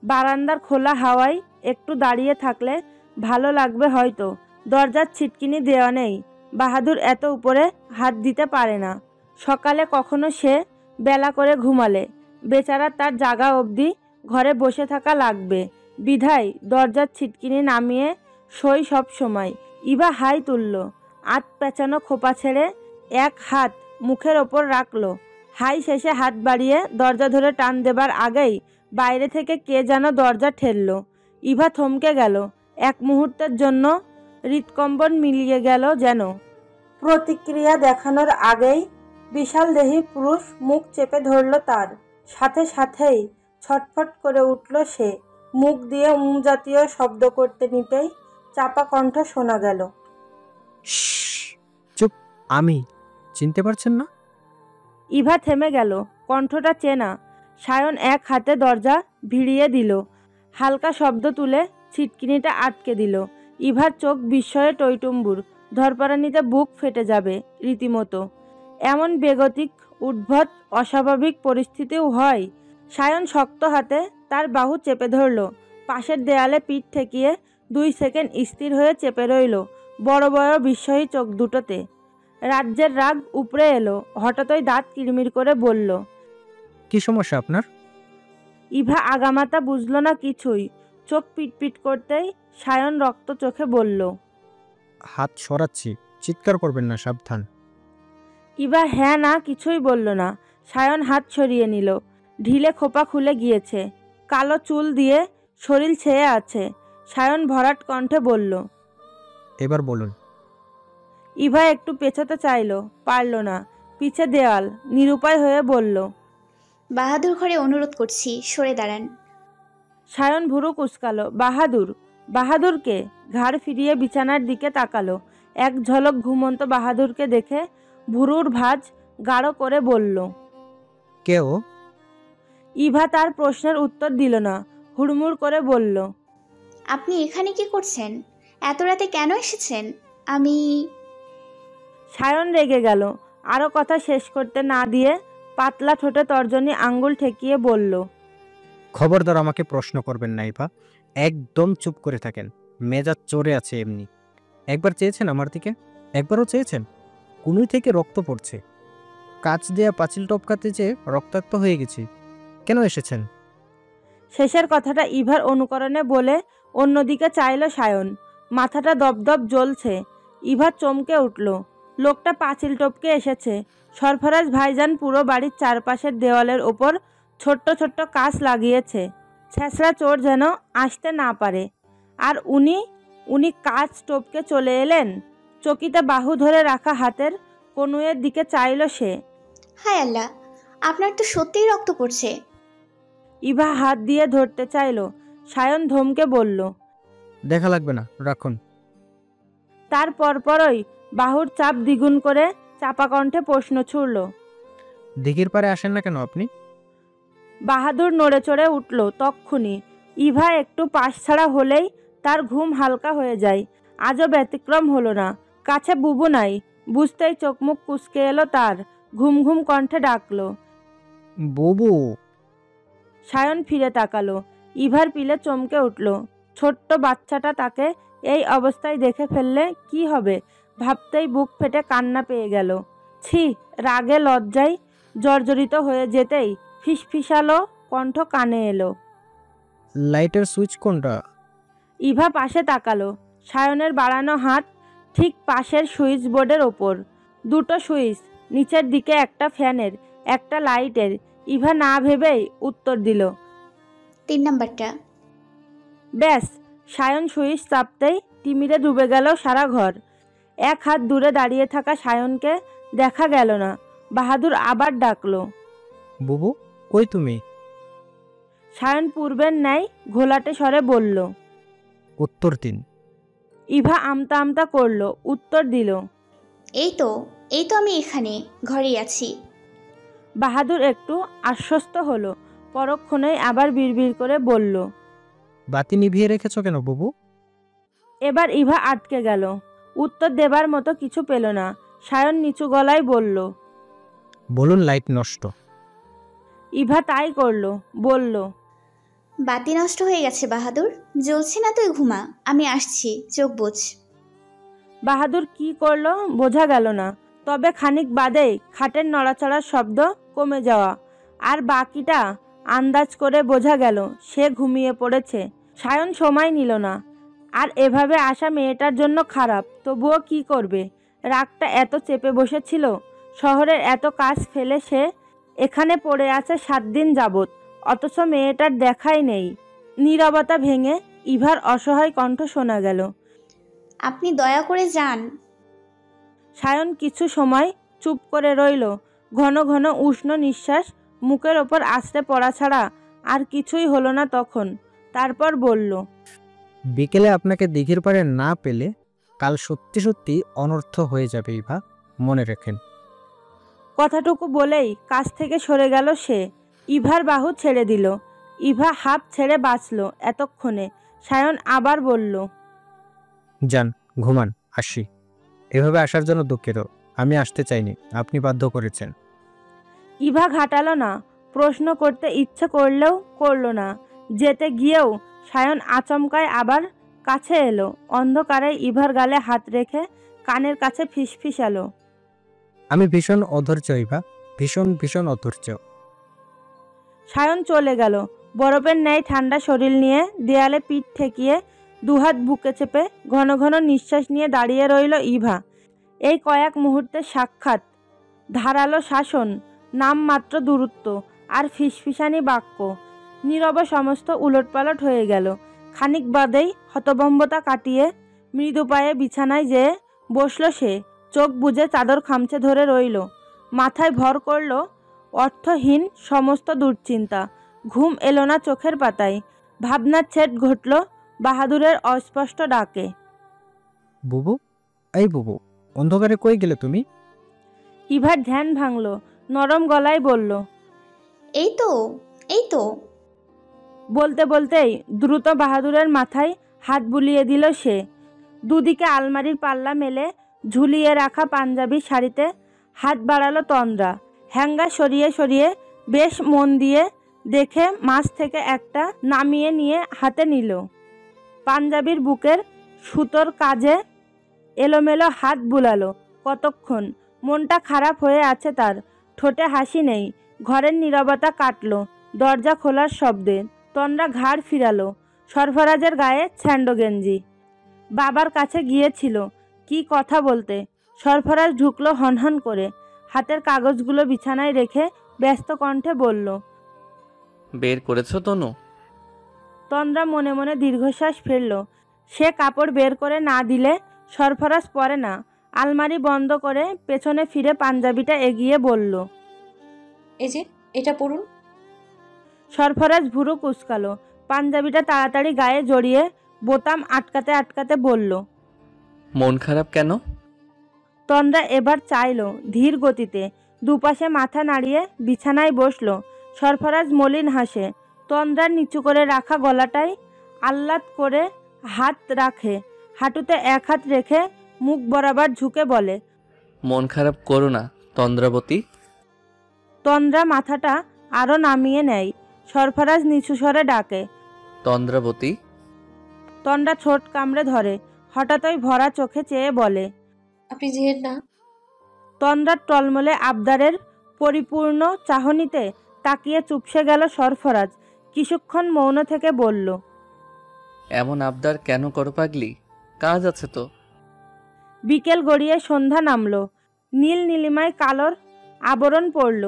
[SPEAKER 1] বারান্দার খোলা হাওয়ায় একটু দাঁড়িয়ে থাকলে ভালো লাগবে হয়তো। দরজার ছিটকিনি দেওয়া নেই, বাহাদুর এত উপরে হাত দিতে পারে না। সকালে কখনো সে বেলা করে ঘুমালে বেচারা তার জাগা অবধি ঘরে বসে থাকা লাগবে। বিধায় দরজার ছিটকিনি নামিয়ে সই সব সময়। ইভা হাই তুলল, আত পেঁচানো খোপা ছেড়ে এক হাত মুখের ওপর রাখলো। হাই শেষে হাত বাড়িয়ে দরজা ধরে টান দেবার আগেই বাইরে থেকে কে যেন দরজা ঠেললো। ইভা থমকে গেল। এক মুহূর্তের জন্য হৃৎকম্পন মিলিয়ে গেল যেন। প্রতিক্রিয়া দেখানোর আগেই বিশাল দেহী পুরুষ মুখ চেপে ধরল তার। সাথে সাথেই ছটফট করে উঠল সে। মুখ দিয়ে জাতীয় শব্দ করতে নিতেই চাপা কণ্ঠ শোনা গেল,
[SPEAKER 3] চুপ, আমি। চিনতে পারছেন না?
[SPEAKER 1] ইভা থেমে গেল, কণ্ঠটা চেনা। সায়ন এক হাতে দরজা ভিড়িয়ে দিল, হালকা শব্দ তুলে ছিটকিনিটা আটকে দিল। ইভার চোখ বিস্ময়ে টইটুম্বুর, ধরপারানিতে বুক ফেটে যাবে রীতিমতো। এমন বেগতিক, উদ্ভট, অস্বাভাবিক পরিস্থিতিও হয়। সায়ন শক্ত হাতে তার বাহু চেপে ধরল, পাশের দেয়ালে পিঠ ঠেকিয়ে 2 সেকেন্ড স্থির হয়ে চেপে রইল বড় বড় বিস্ময়ী চোখ দুটোতে। রাজ্যের রাগ উপড়ে এলো, হঠাৎই দাঁত কিরমির করে বলল,
[SPEAKER 3] কি সমস্যা আপনার?
[SPEAKER 1] ইভা আগামাতা বুঝল না কিছুই। চোখ পিটপিট করতেই সায়ন রক্ত চোখে বলল,
[SPEAKER 3] হাত সরাচ্ছি, চিৎকার করবেন না, সাবধান।
[SPEAKER 1] ইভা হ্যাঁ না কিছুই বলল না। সায়ন হাত সরিয়ে নিল। ঢিলে খোপা খুলে গিয়েছে, কালো চুল দিয়ে শরীর ছেয়ে আছে। সায়ন ভরাট কণ্ঠে বলল,
[SPEAKER 3] এবার বলুন।
[SPEAKER 1] ইভা একটু পেছোতে চাইল, পারল না। পিছে দেওয়াল, নিরুপায় হয়ে বলল,
[SPEAKER 2] বাহাদুর ঘরে অনুরোধ করছি, সরে দাঁড়ান।
[SPEAKER 1] সায়ন ভুরু কুঁচকালো। বাহাদুর? বাহাদুরকে? ঘাড় ফিরিয়ে বিছানার দিকে তাকালো। এক ঝলক ঘুমন্ত বাহাদুরকে দেখে ভুরুর ভাঁজ গাঢ় করে বলল,
[SPEAKER 3] কেউ?
[SPEAKER 1] ইভা তার প্রশ্নের উত্তর দিল না, হুড়মুড় করে বলল,
[SPEAKER 2] আপনি এখানে কি করছেন? এত রাতে কেন এসেছেন? আমি...
[SPEAKER 1] সায়ন রেগে গেল। আরও কথা শেষ করতে না দিয়ে পাতলা ঠোঁটে তর্জনী আঙ্গুল ঠেকিয়ে বলল,
[SPEAKER 3] খবরদার আমাকে প্রশ্ন করবেন না ইভা, একদম চুপ করে থাকেন। মেজাজ চড়ে আছে এমনি। একবার চেয়েছেন আমার দিকে? একবারও চেয়েছেন? কুনুই থেকে রক্ত পড়ছে, কাচ দেয়া পাঁচিল টপকাতে চেয়ে রক্তাক্ত হয়ে গেছি। কেন এসেছেন?
[SPEAKER 1] শেষের কথাটা ইভার অনুকরণে বলে অন্যদিকে চাইল সায়ন। মাথাটা দপদপ জ্বলছে। ইভা চমকে উঠল। লোকটা পাঁচিল টপকে এসেছে। সরফরাজ ভাইজান পুরো বাড়ির চারপাশের দেওয়ালের ওপর ছোট্ট ছোট্ট কাঁচ লাগিয়েছে, ছেঁচড়া চোর যেন আসতে না পারে। আর উনি কাঁচ টপকে চলে এলেন। চকিতে বাহু ধরে রাখা হাতের কনুয়ের দিকে চাইল সে।
[SPEAKER 2] হায় আল্লাহ, আপনার তো সত্যিই রক্ত পড়ছে।
[SPEAKER 1] ইভা হাত দিয়ে ধরতে চাইল। সায়ন ধমকে বলল,
[SPEAKER 3] দেখা লাগবে না, রাখুন।
[SPEAKER 1] তার পরপরই বাহুর চাপ দ্বিগুণ করে চাপা কণ্ঠে প্রশ্ন ছুড়ল।
[SPEAKER 3] দিঘির পাড়ে আসেন না কেন আপনি?
[SPEAKER 1] বাহাদুর নড়ে চড়ে উঠল তক্ষুনি। ইভা একটু পাশ ছাড়া হলেই তার ঘুম হালকা হয়ে যায়। আজও ব্যতিক্রম হলো না। কাছে বুবু নাই, বুঝতেই চোখ মুখ কুঁচকে এলো তার। ঘুম ঘুম কণ্ঠে ডাকলো,
[SPEAKER 3] বুবু।
[SPEAKER 1] সায়ন ফিরে তাকালো। ইভার পিলে চমকে উঠল। ছোট্ট বাচ্চাটা তাকে এই অবস্থায় দেখে ফেললে কি হবে ভাবতেই বুক ফেটে কান্না পেয়ে গেল। ছি, রাগে লজ্জায় জর্জরিত হয়ে যেতেই ফিসফিসালো কণ্ঠ কানে এলো,
[SPEAKER 3] লাইটের সুইচ কোনটা?
[SPEAKER 1] ইভা পাশে তাকালো। সায়নের বাড়ানো হাত ঠিক পাশের সুইচ বোর্ডের ওপর। দুটো সুইচ, নিচের দিকে একটা ফ্যানের, একটা লাইটের। ইভা না ভেবেই উত্তর দিল,
[SPEAKER 2] 3 নাম্বারটা।
[SPEAKER 1] ব্যাস। সায়ন সুইচ চাপতেই তিমিরে ডুবে গেল সারা ঘর। এক হাত দূরে দাঁড়িয়ে থাকা সায়নকে দেখা গেল না। বাহাদুর আবার ডাকলো,
[SPEAKER 3] বুবু কই তুমি?
[SPEAKER 1] সায়ন পূর্বের ন্যায় ঘোলাটে স্বরে বলল।
[SPEAKER 3] উত্তর দিন।
[SPEAKER 1] ইভা আমতা আমতা করলো, উত্তর দিল,
[SPEAKER 2] এই তো আমি এখানে, ঘরেই আছি।
[SPEAKER 1] বাহাদুর একটু আশ্বস্ত হলো। পরক্ষণেই আবার বিড়বিড় করে বলল,
[SPEAKER 3] বাতি নিভিয়ে রেখেছো কেন বুবু?
[SPEAKER 1] এবার ইভা আটকে গেল। উত্তর দেবার মতো কিছু পেল না। সায়ন নিচু গলায় বলল,
[SPEAKER 3] বলুন লাইট নষ্ট।
[SPEAKER 1] ইভা তাই করলো, বলল,
[SPEAKER 2] বাতি নষ্ট হয়ে গেছে বাহাদুর, জ্বলছে না, তুই ঘুমা, আমি আসছি, চোখ বুঝ।
[SPEAKER 1] বাহাদুর কি করলো বোঝা গেল না। তবে খানিক বাদেই খাটের নড়াচড়ার শব্দ কমে যাওয়া, আর বাকিটা আন্দাজ করে বোঝা গেল সে ঘুমিয়ে পড়েছে। সায়ন সময় নিল না। আর এভাবে আসা মেয়েটার জন্য খারাপ, তবুও কি করবে? রাগটা এত চেপে বসেছিল। শহরের এত কাজ ফেলে সে এখানে পড়ে আছে 7 দিন যাবৎ, অথচ মেয়েটার দেখাই নেই। নীরবতা ভেঙে ইভার অসহায় কণ্ঠ শোনা গেল,
[SPEAKER 2] আপনি দয়া করে যান।
[SPEAKER 1] সায়ন কিছু সময় চুপ করে রইল। ঘন ঘন উষ্ণ নিঃশ্বাস মুখের ওপর আছড়ে পড়া ছাড়া আর কিছুই হলো না তখন। তারপর বলল,
[SPEAKER 3] বিকেলে আপনাকে দিঘির পাড়ে না পেলে কাল সত্যি সত্যি অনর্থ হয়ে যাবে ইভা, মনে রাখেন।
[SPEAKER 1] কথাটুকু বলেই কাছ থেকে সরে গেল সে। ইভার বাহু ছেড়ে দিল। ইভা হাঁপ ছেড়ে বাঁচল এতক্ষণে। সায়ন আবার বলল,
[SPEAKER 3] যান ঘুমান, আসি। এভাবে আসার জন্য দুঃখিত, আমি আসতে চাইনি, আপনি বাধ্য করেছেন।
[SPEAKER 1] ইভা ঘাটালো না। প্রশ্ন করতে ইচ্ছে করলেও করল না। যেতে গিয়েও সায়ন আচমকায় আবার কাছে এলো। অন্ধকারে ইভার গালে হাত রেখে কানের কাছে ফিসফিসালো,
[SPEAKER 3] আমি ভীষণ অধৈর্য ইভা, ভীষণ ভীষণ অধৈর্য।
[SPEAKER 1] সায়ন চলে গেল। বরফের ন্যায় ঠান্ডা শরীর নিয়ে দেয়ালে পিঠ ঠেকিয়ে দুহাত বুকে চেপে ঘন ঘন নিঃশ্বাস নিয়ে দাঁড়িয়ে রইল ইভা। এই কয়েক মুহূর্তের সাক্ষাৎ, ধারালো শাসন, নামমাত্র দূরত্ব আর ফিসফিসানি বাক্য, নীরবে সমস্ত উলটপালট হয়ে গেল। খানিক বাদেই হতভম্বতা কাটিয়ে মৃদু পায়ে বিছানায় যেয়ে বসল সে। চোখ বুজে চাদর খামচে ধরে রইল। মাথায় ভর করল অর্থহীন সমস্ত দুশ্চিন্তা। ঘুম এলো না চোখের পাতায়। ভাবনার ছেদ ঘটল বাহাদুরের অস্পষ্ট ডাকে,
[SPEAKER 3] বুবু, এই বুবু, অন্ধকারে কই গেলে তুমি?
[SPEAKER 1] ইভার ধ্যান ভাঙল। নরম গলায় বলল,
[SPEAKER 2] এই তো।
[SPEAKER 1] বলতে বলতেই দ্রুত বাহাদুরের মাথায় হাত বুলিয়ে দিল সে। দুদিকে আলমারির পাল্লা মেলে ঝুলিয়ে রাখা পাঞ্জাবি শাড়িতে হাত বাড়ালো তন্দ্রা। হ্যাঙ্গার সরিয়ে সরিয়ে বেশ মন দিয়ে দেখে মাছ থেকে একটা নামিয়ে নিয়ে হাতে নিল। পাঞ্জাবির বুকের সুতোর কাজে এলোমেলো হাত বুলালো কতক্ষণ। মনটা খারাপ হয়ে আছে তার, ঠোঁটে হাসি নেই। ঘরের নীরবতা কাটল দরজা খোলার শব্দে। তন্দ্রা ঘাড় ফিরালো। সরফরাজের গায়ে স্যান্ডো গেঞ্জি। বাবার কাছে গিয়েছিল কি কথা বলতে। সরফরাজ ঢুকলো হনহন করে। হাতের কাগজগুলো বিছানায় রেখে ব্যস্ত কণ্ঠে বলল,
[SPEAKER 5] বের করেছো তনু?
[SPEAKER 1] তন্দ্রা মনে মনে দীর্ঘশ্বাস ফেলল। সে কাপড় বের করে না দিলে সরফরাজ পরে না। আলমারি বন্ধ করে পেছনে ফিরে পাঞ্জাবিটা এগিয়ে বলল,
[SPEAKER 8] এই যে এটা পড়ুন।
[SPEAKER 1] সরফরাজ ভুরু কুঁচকালো। পাঞ্জাবিটা তাড়াতাড়ি গায়ে জড়িয়ে বোতাম আটকাতে আটকাতে বলল,
[SPEAKER 5] মন খারাপ কেন?
[SPEAKER 1] তন্দ্রা এবার চাইল ধীর গতিতে, দুপাশে মাথা নাড়িয়ে বিছানায় বসলো। সরফরাজ মলিন হাসে, তন্দ্রার নিচু করে রাখা গলাটায় আহ্লাদ করে হাত রাখে, হাঁটুতে এক হাত রেখে মুখ বরাবর ঝুঁকে বলে,
[SPEAKER 5] মন খারাপ করো না তন্দ্রাবতী।
[SPEAKER 1] তন্দ্রা মাথাটা আরও নামিয়ে নেয়। সরফরাজ নিচু স্বরে ডাকে,
[SPEAKER 5] তন্দ্রাবতী।
[SPEAKER 1] তন্দ্রা ছোট কামড়ে ধরে, হঠাৎই ভরা চোখে চেয়ে বলে,
[SPEAKER 8] আপনি যেন না।
[SPEAKER 1] তন্দ্রার টলমলে আবদারের পরিপূর্ণ চাহনিতে তাকিয়ে চুপসে গেল সরফরাজ। কিছুক্ষণ মৌন থেকে বলল,
[SPEAKER 5] এমন আবদার কেন করো পাগলি? কাজ আছে তো।
[SPEAKER 1] বিকেল গড়িয়ে সন্ধ্যা নামলো। নীল নীলিমায় কালোর আবরণ পড়ল।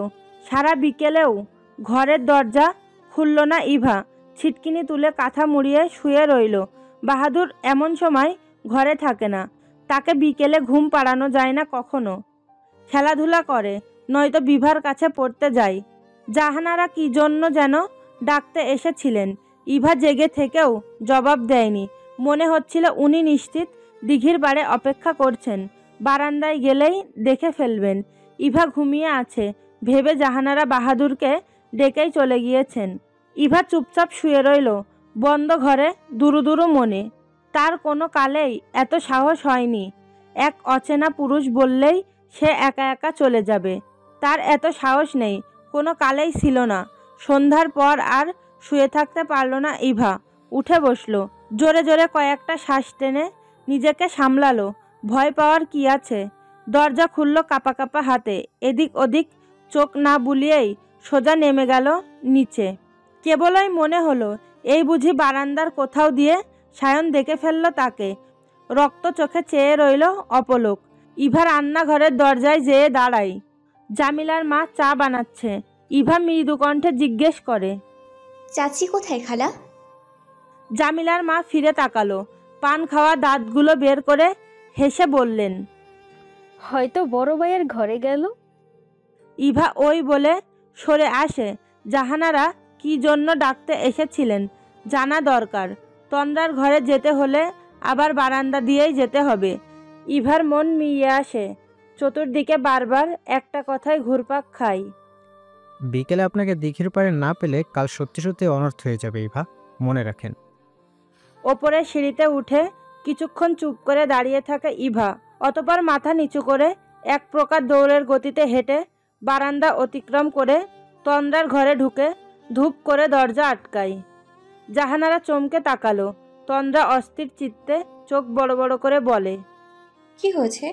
[SPEAKER 1] সারা বিকেলেও ঘরের দরজা খুলল না ইভা। ছিটকিনি তুলে কাঁথা মুড়িয়ে শুয়ে রইল। বাহাদুর এমন সময় ঘরে থাকে না, তাকে বিকেলে ঘুম পাড়ানো যায় না কখনো। খেলাধুলা করে, নয়তো বিভার কাছে পড়তে যায়। জাহানারা কি জন্য যেন ডাকতে এসেছিলেন। ইভা জেগে থেকেও জবাব দেয়নি। মনে হচ্ছিল উনি নিশ্চিত দিঘির পাড়ে অপেক্ষা করছেন, বারান্দায় গেলেই দেখে ফেলবেন। ইভা ঘুমিয়ে আছে ভেবে জাহানারা বাহাদুরকে ডেকেই চলে গিয়েছেন। ইভা চুপচাপ শুয়ে রইল বন্ধ ঘরে, দুরু দুরু মনে। তার কোনো কালেই এত সাহস হয়নি। এক অচেনা পুরুষ বললেই সে একা একা চলে যাবে, তার এত সাহস নেই, কোনো কালেই ছিল না। সন্ধ্যার পর আর শুয়ে থাকতে পারল না ইভা। উঠে বসলো, জোরে জোরে কয়েকটা শ্বাস টেনে নিজেকে সামলালো। ভয় পাওয়ার কি আছে? দরজা খুলল কাঁপা কাঁপা হাতে। এদিক ওদিক চোখ না বুলিয়েই সোজা নেমে গেল নিচে। কেবলই মনে হলো এই বুঝি বারান্দার কোথাও দিয়ে সায়ন দেখে ফেলল তাকে। রক্ত চোখে চেয়ে রইল অপলক। ইভা রান্নাঘরের দরজায় যেয়ে দাঁড়ায়। জামিলার মা চা বানাচ্ছে। ইভা মৃদু কণ্ঠে জিজ্ঞেস করে,
[SPEAKER 2] চাচি কোথায় খালা?
[SPEAKER 1] জামিলার মা ফিরে তাকালো, পান খাওয়া দাঁতগুলো বের করে হেসে বললেন,
[SPEAKER 9] হয়তো বড় ভাইয়ের ঘরে গেল।
[SPEAKER 1] ইভা ওই বলে সরে আসে। জাহানারা কি জন্য ডাকতে এসেছিলেন জানা দরকার। তন্দ্রার ঘরে যেতে হলে আবার বারান্দা দিয়েই যেতে হবে। ইভার মন মিইয়ে আসে, চতুর্দিকে বারবার একটা কথাই ঘুরপাক খায়।
[SPEAKER 3] বিকেলে আপনাকে দিঘির পাড়ে না পেলে কাল সত্যি সত্যি অনর্থ হয়ে যাবে ইভা, মনে রাখেন।
[SPEAKER 1] ওপরে সিঁড়িতে উঠে কিছুক্ষণ চুপ করে দাঁড়িয়ে থাকে ইভা। অতপর মাথা নিচু করে এক প্রকার দৌড়ের গতিতে হেঁটে বারান্দা অতিক্রম করে তন্দ্রার ঘরে ঢুকে ধূপ করে দরজা আটকায়। জাহানারা চমকে তাকালো। তন্দ্রা অস্থির চিত্তে চোখ বড় বড় করে বলে,
[SPEAKER 8] কি হয়েছে?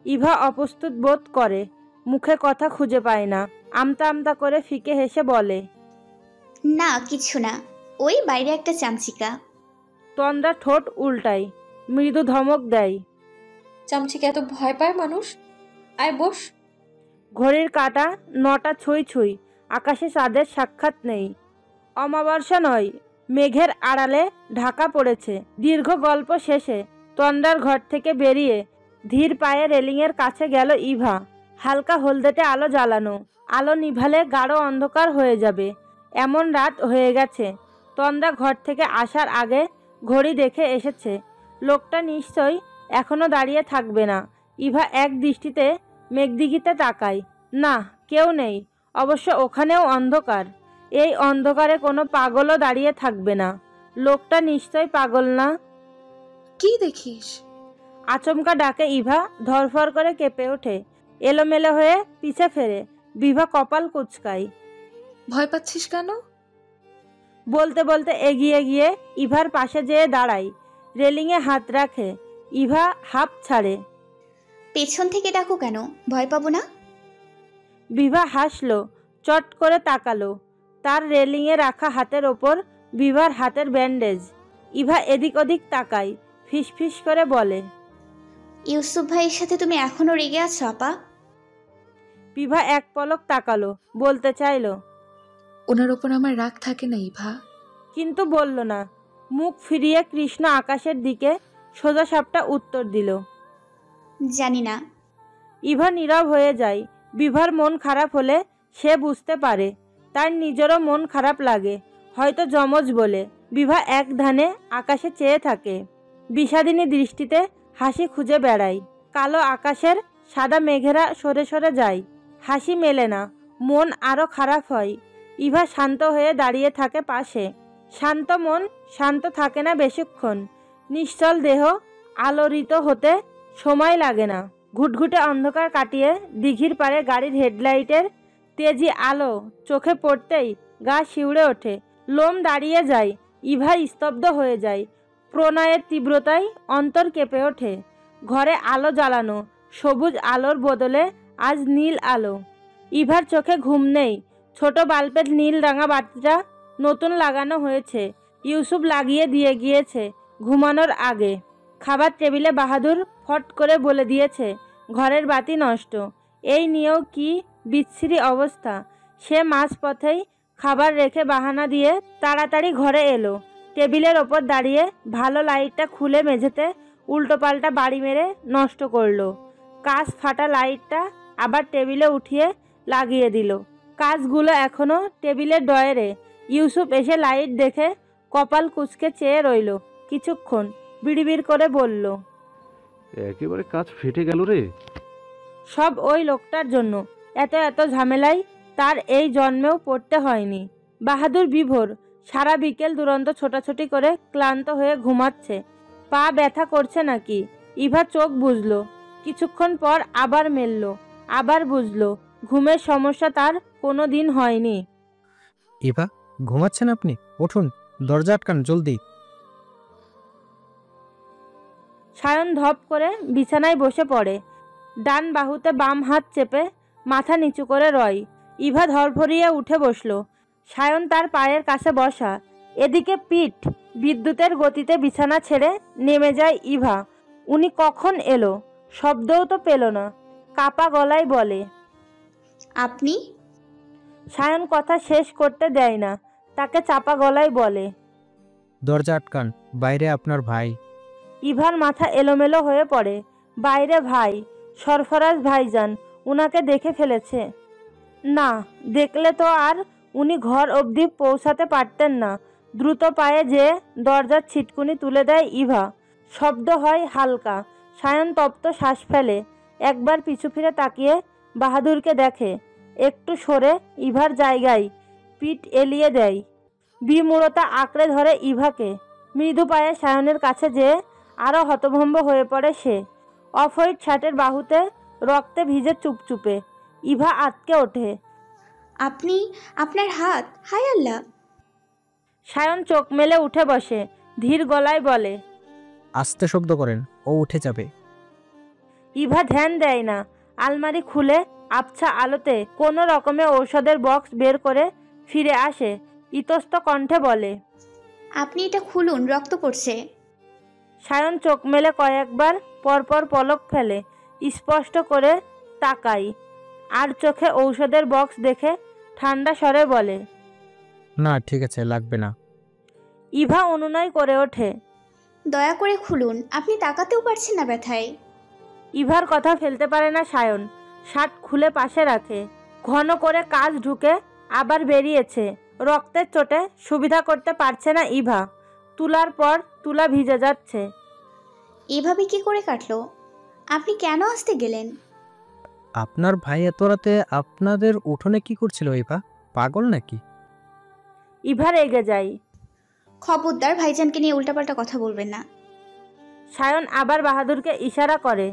[SPEAKER 1] ইভা অপ্রস্তুত বোধ করে, মুখে কথা খুঁজে পায় না। আমতা আমতা করে ফিকে হেসে বলে,
[SPEAKER 2] না কিছু না, ওই বাইরে একটা চামচিকা।
[SPEAKER 1] তন্দ্রা ঠোঁট উল্টায়, মৃদু ধমক দেয়,
[SPEAKER 8] চামচিকে এত ভয় পায় মানুষ? আয় বস।
[SPEAKER 1] ঘড়ির কাঁটা 9টা ছুঁই ছুঁই। আকাশে চাঁদের সাক্ষাৎ নেই। অমাবস্যা নয়, মেঘের আড়ালে ঢাকা পড়েছে। দীর্ঘ গল্প শেষে তন্দ্রার ঘর থেকে বেরিয়ে ধীর পায়ে রেলিংয়ের কাছে গেল ইভা। হালকা হলদেটে আলো জ্বালানো। আলো নিভালে গাঢ় অন্ধকার হয়ে যাবে, এমন রাত হয়ে গেছে। তন্দ্রা ঘর থেকে আসার আগে ঘড়ি দেখে এসেছে। লোকটা নিশ্চয়ই এখনো দাঁড়িয়ে থাকবে না। ইভা এক দৃষ্টিতে মেঘদিঘিতে তাকায়। না, কেউ নেই। অবশ্য ওখানেও অন্ধকার। এই অন্ধকারে কোনো পাগলও দাঁড়িয়ে থাকবে না। লোকটা নিশ্চয় পাগল না।
[SPEAKER 6] কি দেখিস?
[SPEAKER 1] আচমকা ডাকে ইভা। ধরফর করে কেঁপে ওঠে, এলোমেলো হয়ে পিছে ফেরে। বিভা কপাল কুঁচকায়।
[SPEAKER 6] ভয় পাচ্ছিস কেন?
[SPEAKER 1] বলতে বলতে এগিয়ে গিয়ে ইভার পাশে যেয়ে দাঁড়ায়। রেলিংয়ে হাত রাখে। ইভা হাঁপ ছাড়ে।
[SPEAKER 2] পেছন থেকে ডাকো কেন? ভয় পাবো না?
[SPEAKER 1] বিভা হাসলো, চট করে তাকালো। তার রেলিংয়ে রাখা হাতের ওপর বিভার হাতের ব্যান্ডেজ। ইভা এদিক ওদিক তাকায়, ফিসফিস করে বলে,
[SPEAKER 2] ইউসুফ ভাইয়ের সাথে তুমি এখনো রেগে আছো আপা?
[SPEAKER 1] বিভা এক পলক তাকালো, বলতে চাইলো,
[SPEAKER 6] ওনার ওপর আমার রাগ থাকে না ইভা।
[SPEAKER 1] কিন্তু বলল না। মুখ ফিরিয়ে কৃষ্ণ আকাশের দিকে সোজা সাপটা উত্তর দিল,
[SPEAKER 2] জানি না।
[SPEAKER 1] ইভা নীরব হয়ে যায়। বিভার মন খারাপ হলে সে বুঝতে পারে। তার নিজেরও মন খারাপ লাগে, হয়তো যমজ বলে। বিভা এক ধ্যানে আকাশে চেয়ে থাকে, বিষাদিনী দৃষ্টিতে হাসি খুঁজে বেড়ায়। কালো আকাশের সাদা মেঘেরা সরে সরে যায়। হাসি মেলে না, মন আরও খারাপ হয়। ইভা শান্ত হয়ে দাঁড়িয়ে থাকে পাশে। শান্ত মন শান্ত থাকে না বেশিক্ষণ। নিশ্চল দেহ আলোড়িত হতে সময় লাগে না। ঘুটঘুটে অন্ধকার কাটিয়ে দিঘির পাড়ে গাড়ির হেডলাইটের তেজি আলো চোখে পড়তেই গা শিউড়ে ওঠে, লোম দাঁড়িয়ে যায়। ইভা স্তব্ধ হয়ে যায়। প্রণয়ের তীব্রতায় অন্তর কেঁপে ওঠে। ঘরে আলো জ্বালানো, সবুজ আলোর বদলে আজ নীল আলো। ইভার চোখে ঘুম নেই। ছোট বাল্বের নীল রাঙা বাতিটা নতুন লাগানো হয়েছে। ইউসুফ লাগিয়ে দিয়ে গিয়েছে ঘুমানোর আগে। খাবার টেবিলে বাহাদুর ফট করে বলে দিয়েছে ঘরের বাতি নষ্ট। এই নিয়েও কি বিচ্ছিরি অবস্থা। সে মাঝপথেই খাবার রেখে বাহানা দিয়ে তাড়াতাড়ি ঘরে এলো। টেবিলের ওপর দাঁড়িয়ে ভালো লাইটটা খুলে মেঝেতে উল্টোপাল্টা বাড়ি মেরে নষ্ট করলো। কাঁচ ফাটা লাইটটা আবার টেবিলে উঠিয়ে লাগিয়ে দিল। কাঁচগুলো এখনও টেবিলের ড্রয়ারে। ইউসুফ এসে লাইট দেখে কপাল কুঁচকে চেয়ে রইল কিছুক্ষণ, বিড়বিড় করে বলল,
[SPEAKER 7] একেবারে কাজ ফেটে গেল রে।
[SPEAKER 1] সব ওই লোকটার জন্য। এত এত ঝামেলায় তার এই জন্মেও পড়তে হয়নি। বাহাদুর বিভোর। সারা বিকেল দুরন্ত ছোটাছুটি করে ক্লান্ত হয়ে ঘুমাচ্ছে। পা ব্যথা করছে নাকি। ইভা চোখ বুঝল। কিছুক্ষণ পর আবার মেলল, আবার বুঝল ঘুমের সমস্যা তার কোনো দিন হয়নি।
[SPEAKER 3] ইভা, ঘুমাচ্ছেন আপনি? উঠুন, দরজা আটকান জলদি।
[SPEAKER 1] সায়ন ধপ করে বিছানায় বসে পড়ে। ডান বাহুতে বাম হাত চেপে মাথা নিচু করে রয়। ইভা ধরফরিয়ে উঠে বসল। সায়ন তার পায়ের কাছে বসা। এদিকে পিঠ বিদ্যুতের গতিতে বিছানা ছেড়ে নেমে যায় ইভা। উনি কখন এলো? শব্দও তো পেল না। কাপা গলায় বলে,
[SPEAKER 2] আপনি?
[SPEAKER 1] সায়ন কথা শেষ করতে দেয় না, তাকে চাপা গলায় বলে,
[SPEAKER 3] দরজা আটকান, বাইরে আপনার ভাই।
[SPEAKER 1] ইভার মাথা এলোমেলো হয়ে পড়ে। বাইরে ভাই? সরফরাজ ভাইজান উনাকে দেখে ফেলেছে? না, দেখলে তো আর উনি ঘর অবধি পৌঁছাতে পারতেন না। দ্রুত পায়ে যে দরজার ছিটকুনি তুলে দেয় ইভা। শব্দ হয় হালকা। সায়ন তপ্ত শ্বাস ফেলে। একবার পিছু ফিরে তাকিয়ে বাহাদুরকে দেখে। একটু সরে ইভার জায়গায় পিঠ এলিয়ে দেয়। বিমূঢ়তা আঁকড়ে ধরে ইভাকে। মৃদু পায়ে সায়নের কাছে যেয়ে আরও হতভম্ব হয়ে পড়ে সে। অফ হোয়াইট শার্টের বাহুতে রক্তে ভিজে চুপচুপে। ইভা আটকে ওঠে।
[SPEAKER 2] আপনি? আপনার হাত? হায় আল্লাহ!
[SPEAKER 1] সায়ন চোখ মেলে উঠে বসে, ধীর গলায় বলে,
[SPEAKER 3] আস্তে শব্দ করেন, ও উঠে যাবে।
[SPEAKER 1] ইভা ধ্যান দেয় না। আলমারি খুলে আবছা আলোতে কোনো রকমে ঔষধের বক্স বের করে ফিরে আসে। ইতস্ত কণ্ঠে বলে,
[SPEAKER 2] আপনি এটা খুলুন, রক্ত পড়ছে।
[SPEAKER 1] সায়ন চোখ মেলে কয়েকবার পরপর পলক ফেলে। স্পষ্ট করে তাকাই। আর চোখে ঔষধের বক্স দেখে ঠান্ডা স্বরে বলে,
[SPEAKER 3] না ঠিক আছে, লাগবে না।
[SPEAKER 1] ইভা অনুনয় করে ওঠে,
[SPEAKER 2] দয়া করে খুলুন, আপনি তাকাতেও পারছেন না ব্যথায়।
[SPEAKER 1] ইভার কথা ফেলতে পারে না সায়ন। শার্ট খুলে পাশে রাখে। ঘন করে কাজ ঢুকে আবার বেরিয়েছে। রক্তের চোটে সুবিধা করতে পারছে না ইভা। তুলার পর তুলা ভিজে যাচ্ছে।
[SPEAKER 2] এভাবে কি করে কাটলো? আপনি কেন আসতে গেলেন?
[SPEAKER 3] আপনার ভাই এত রাতে আপনাদের উঠোনে কি করছিল ইভা? পাগল নাকি?
[SPEAKER 1] ইভা রেগে যায়।
[SPEAKER 2] খবরদার ভাইজানকে নিয়ে উল্টাপাল্টা কথা বলবেন না।
[SPEAKER 1] সায়ন আবার বাহাদুরকে ইশারা করে,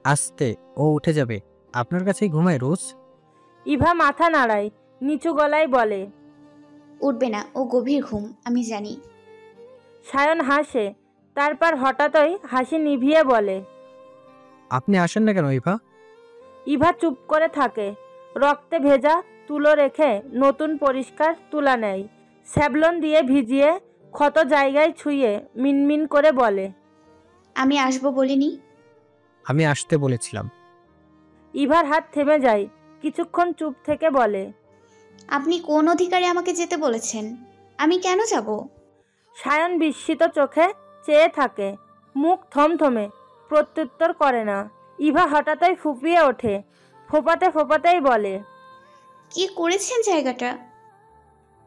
[SPEAKER 3] আস্তে, ও উঠে যাবে। আপনার কাছেই ঘুমায় রোজ।
[SPEAKER 1] ইভা মাথা নাড়ায়, নিচু গলায় বলে,
[SPEAKER 2] উঠবে না, ও গভীর ঘুম, আমি জানি।
[SPEAKER 1] সায়ন হাসে। তারপর হঠাৎই হাসি নিভিয়ে বলে,
[SPEAKER 3] আপনি আসেন না কেন ইভা?
[SPEAKER 1] ইভা চুপ করে থাকে। রক্তে ভেজা তুলো রেখে নতুন পরিষ্কার তুলা নেয়। স্যাভলন দিয়ে ভিজিয়ে ক্ষত জায়গায় ছুঁয়ে মিনমিন করে বলে,
[SPEAKER 2] আমি আসবো বলিনি?
[SPEAKER 3] আমি আসতে বলেছিলাম।
[SPEAKER 1] ইভার হাত থেমে যায়। কিছুক্ষণ চুপ থেকে বলে,
[SPEAKER 2] আপনি কোন অধিকারে আমাকে যেতে বলেছেন? আমি কেন যাব?
[SPEAKER 1] সায়ন বিস্মিত চোখে চেয়ে থাকে। মুখ থমথমে, প্রত্যুত্তর করে না। ইভা হঠাৎই ফুপিয়ে ওঠে। ফোপাতে ফোপাতেই বলে,
[SPEAKER 2] কি করেছেন জায়গাটা?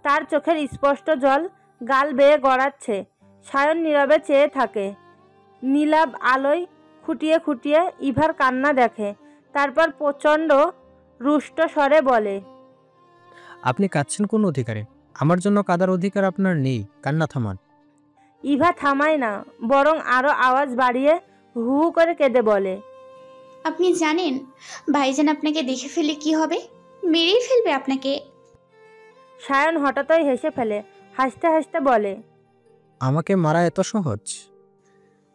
[SPEAKER 1] তার চোখের স্পষ্ট জল গাল বেয়ে গড়াচ্ছে। সায়ন নীরবে চেয়ে থাকে। নীলাভ আলোয় খুঁটিয়ে খুঁটিয়ে ইভার কান্না দেখে, তারপর প্রচণ্ড রুষ্ট স্বরে বলে,
[SPEAKER 3] আপনি কাঁদছেন কোন অধিকারে? আমার জন্য কাদার অধিকার আপনার নেই, কান্না থামান।
[SPEAKER 1] ইভা থামায় না, বরং আরও আওয়াজ বাড়িয়ে হু হু করে কেঁদে বলে,
[SPEAKER 2] আপনি জানেন ভাইজান আপনাকে দেখে ফেলে কি হবে? মেরেই ফেলবে আপনাকে।
[SPEAKER 1] সায়ন হঠাৎই হেসে ফেলে, হাসতে হাসতে বলে,
[SPEAKER 3] আমাকে মারা এত সহজ?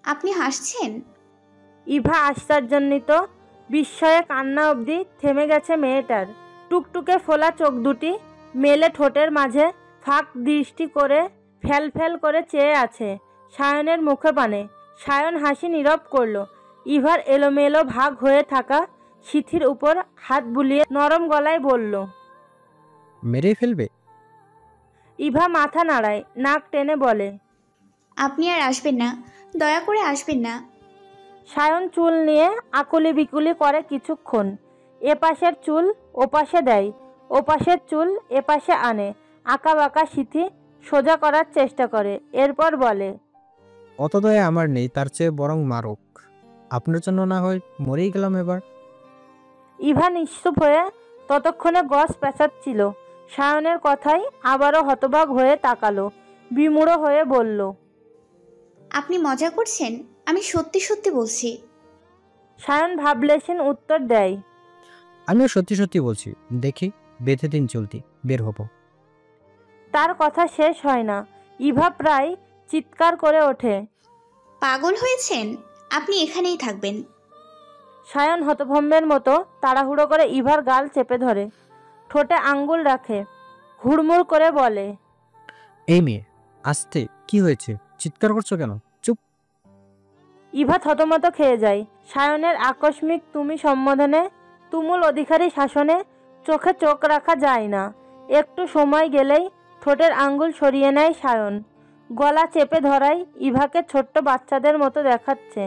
[SPEAKER 2] আপনি হাসছেন?
[SPEAKER 1] ইভা আশ্চর্যান্বিত, বিস্ময়ে কান্না অবধি থেমে গেছে মেয়েটার। টুকটুকে ফোলা চোখ দুটি মেলে ঠোঁটের মাঝে ফাঁক দৃষ্টি করে ফ্যাল ফ্যাল করে চেয়ে আছে সায়নের মুখে পানে। সায়ন হাসি নীরব করল। ইভার এলোমেলো ভাগ হয়ে থাকা সিথির উপর হাত বুলিয়ে নরম গলায় বলল,
[SPEAKER 3] মেরে ফেলবে?
[SPEAKER 1] ইভা মাথা নাড়ায়, নাক টেনে বলে,
[SPEAKER 2] আপনি আর আসবেন না, দয়া করে আসবেন না।
[SPEAKER 1] সায়ন চুল নিয়ে আকুলি বিকুলি করে কিছুক্ষণ, এপাশের চুল ওপাশে দেয়, ওপাশের চুল এপাশে আনে, আঁকা বাঁকা সিথি সোজা করার চেষ্টা করে। এরপর বলে,
[SPEAKER 3] অত দয়া আমার নেই, তার চেয়ে বরং মারক। আপনার জন্য না হয় মরেই গেলাম এবার।
[SPEAKER 1] ইভা নিশ্চুপ হয়ে ততক্ষণে গস পেঁচাচ্ছিল। সায়নের কথায় আবারও হতবাক হয়ে তাকালো, বিমূঢ় হয়ে বলল,
[SPEAKER 2] আপনি মজা করছেন? আমি সত্যি সত্যি বলছি।
[SPEAKER 1] সায়ন ভাবলেশীন উত্তর দেয়,
[SPEAKER 3] আমিও সত্যি সত্যি বলছি, দেখি বেঁধে দিন চলতি, বের হব।
[SPEAKER 1] তার কথা শেষ হয় না, ইভা প্রায় চিৎকার করে ওঠে,
[SPEAKER 2] পাগল হয়েছেন? আপনি এখানেই থাকবেন।
[SPEAKER 1] সায়ন হতভম্বের মতো তাড়াহুড়ো করে ইভার গাল চেপে ধরে, ঠোঁটে আঙ্গুল রাখে, হুড়মুড় করে বলে,
[SPEAKER 3] এই মেয়ে, আস্তে, কি হয়েছে? চিৎকার করছো কেন? চুপ।
[SPEAKER 1] ইভা থতমত খেয়ে যায়। সায়নের আকস্মিক তুমি সম্বোধনে, তুমুল অধিকারী শাসনে চোখে চোখ রাখা যায় না। একটু সময় গেলেই ঠোঁটের আঙ্গুল সরিয়ে নেয় সায়ন। গলা চেপে ধরায় ইভাকে ছোট্ট বাচ্চাদের মতো দেখাচ্ছে।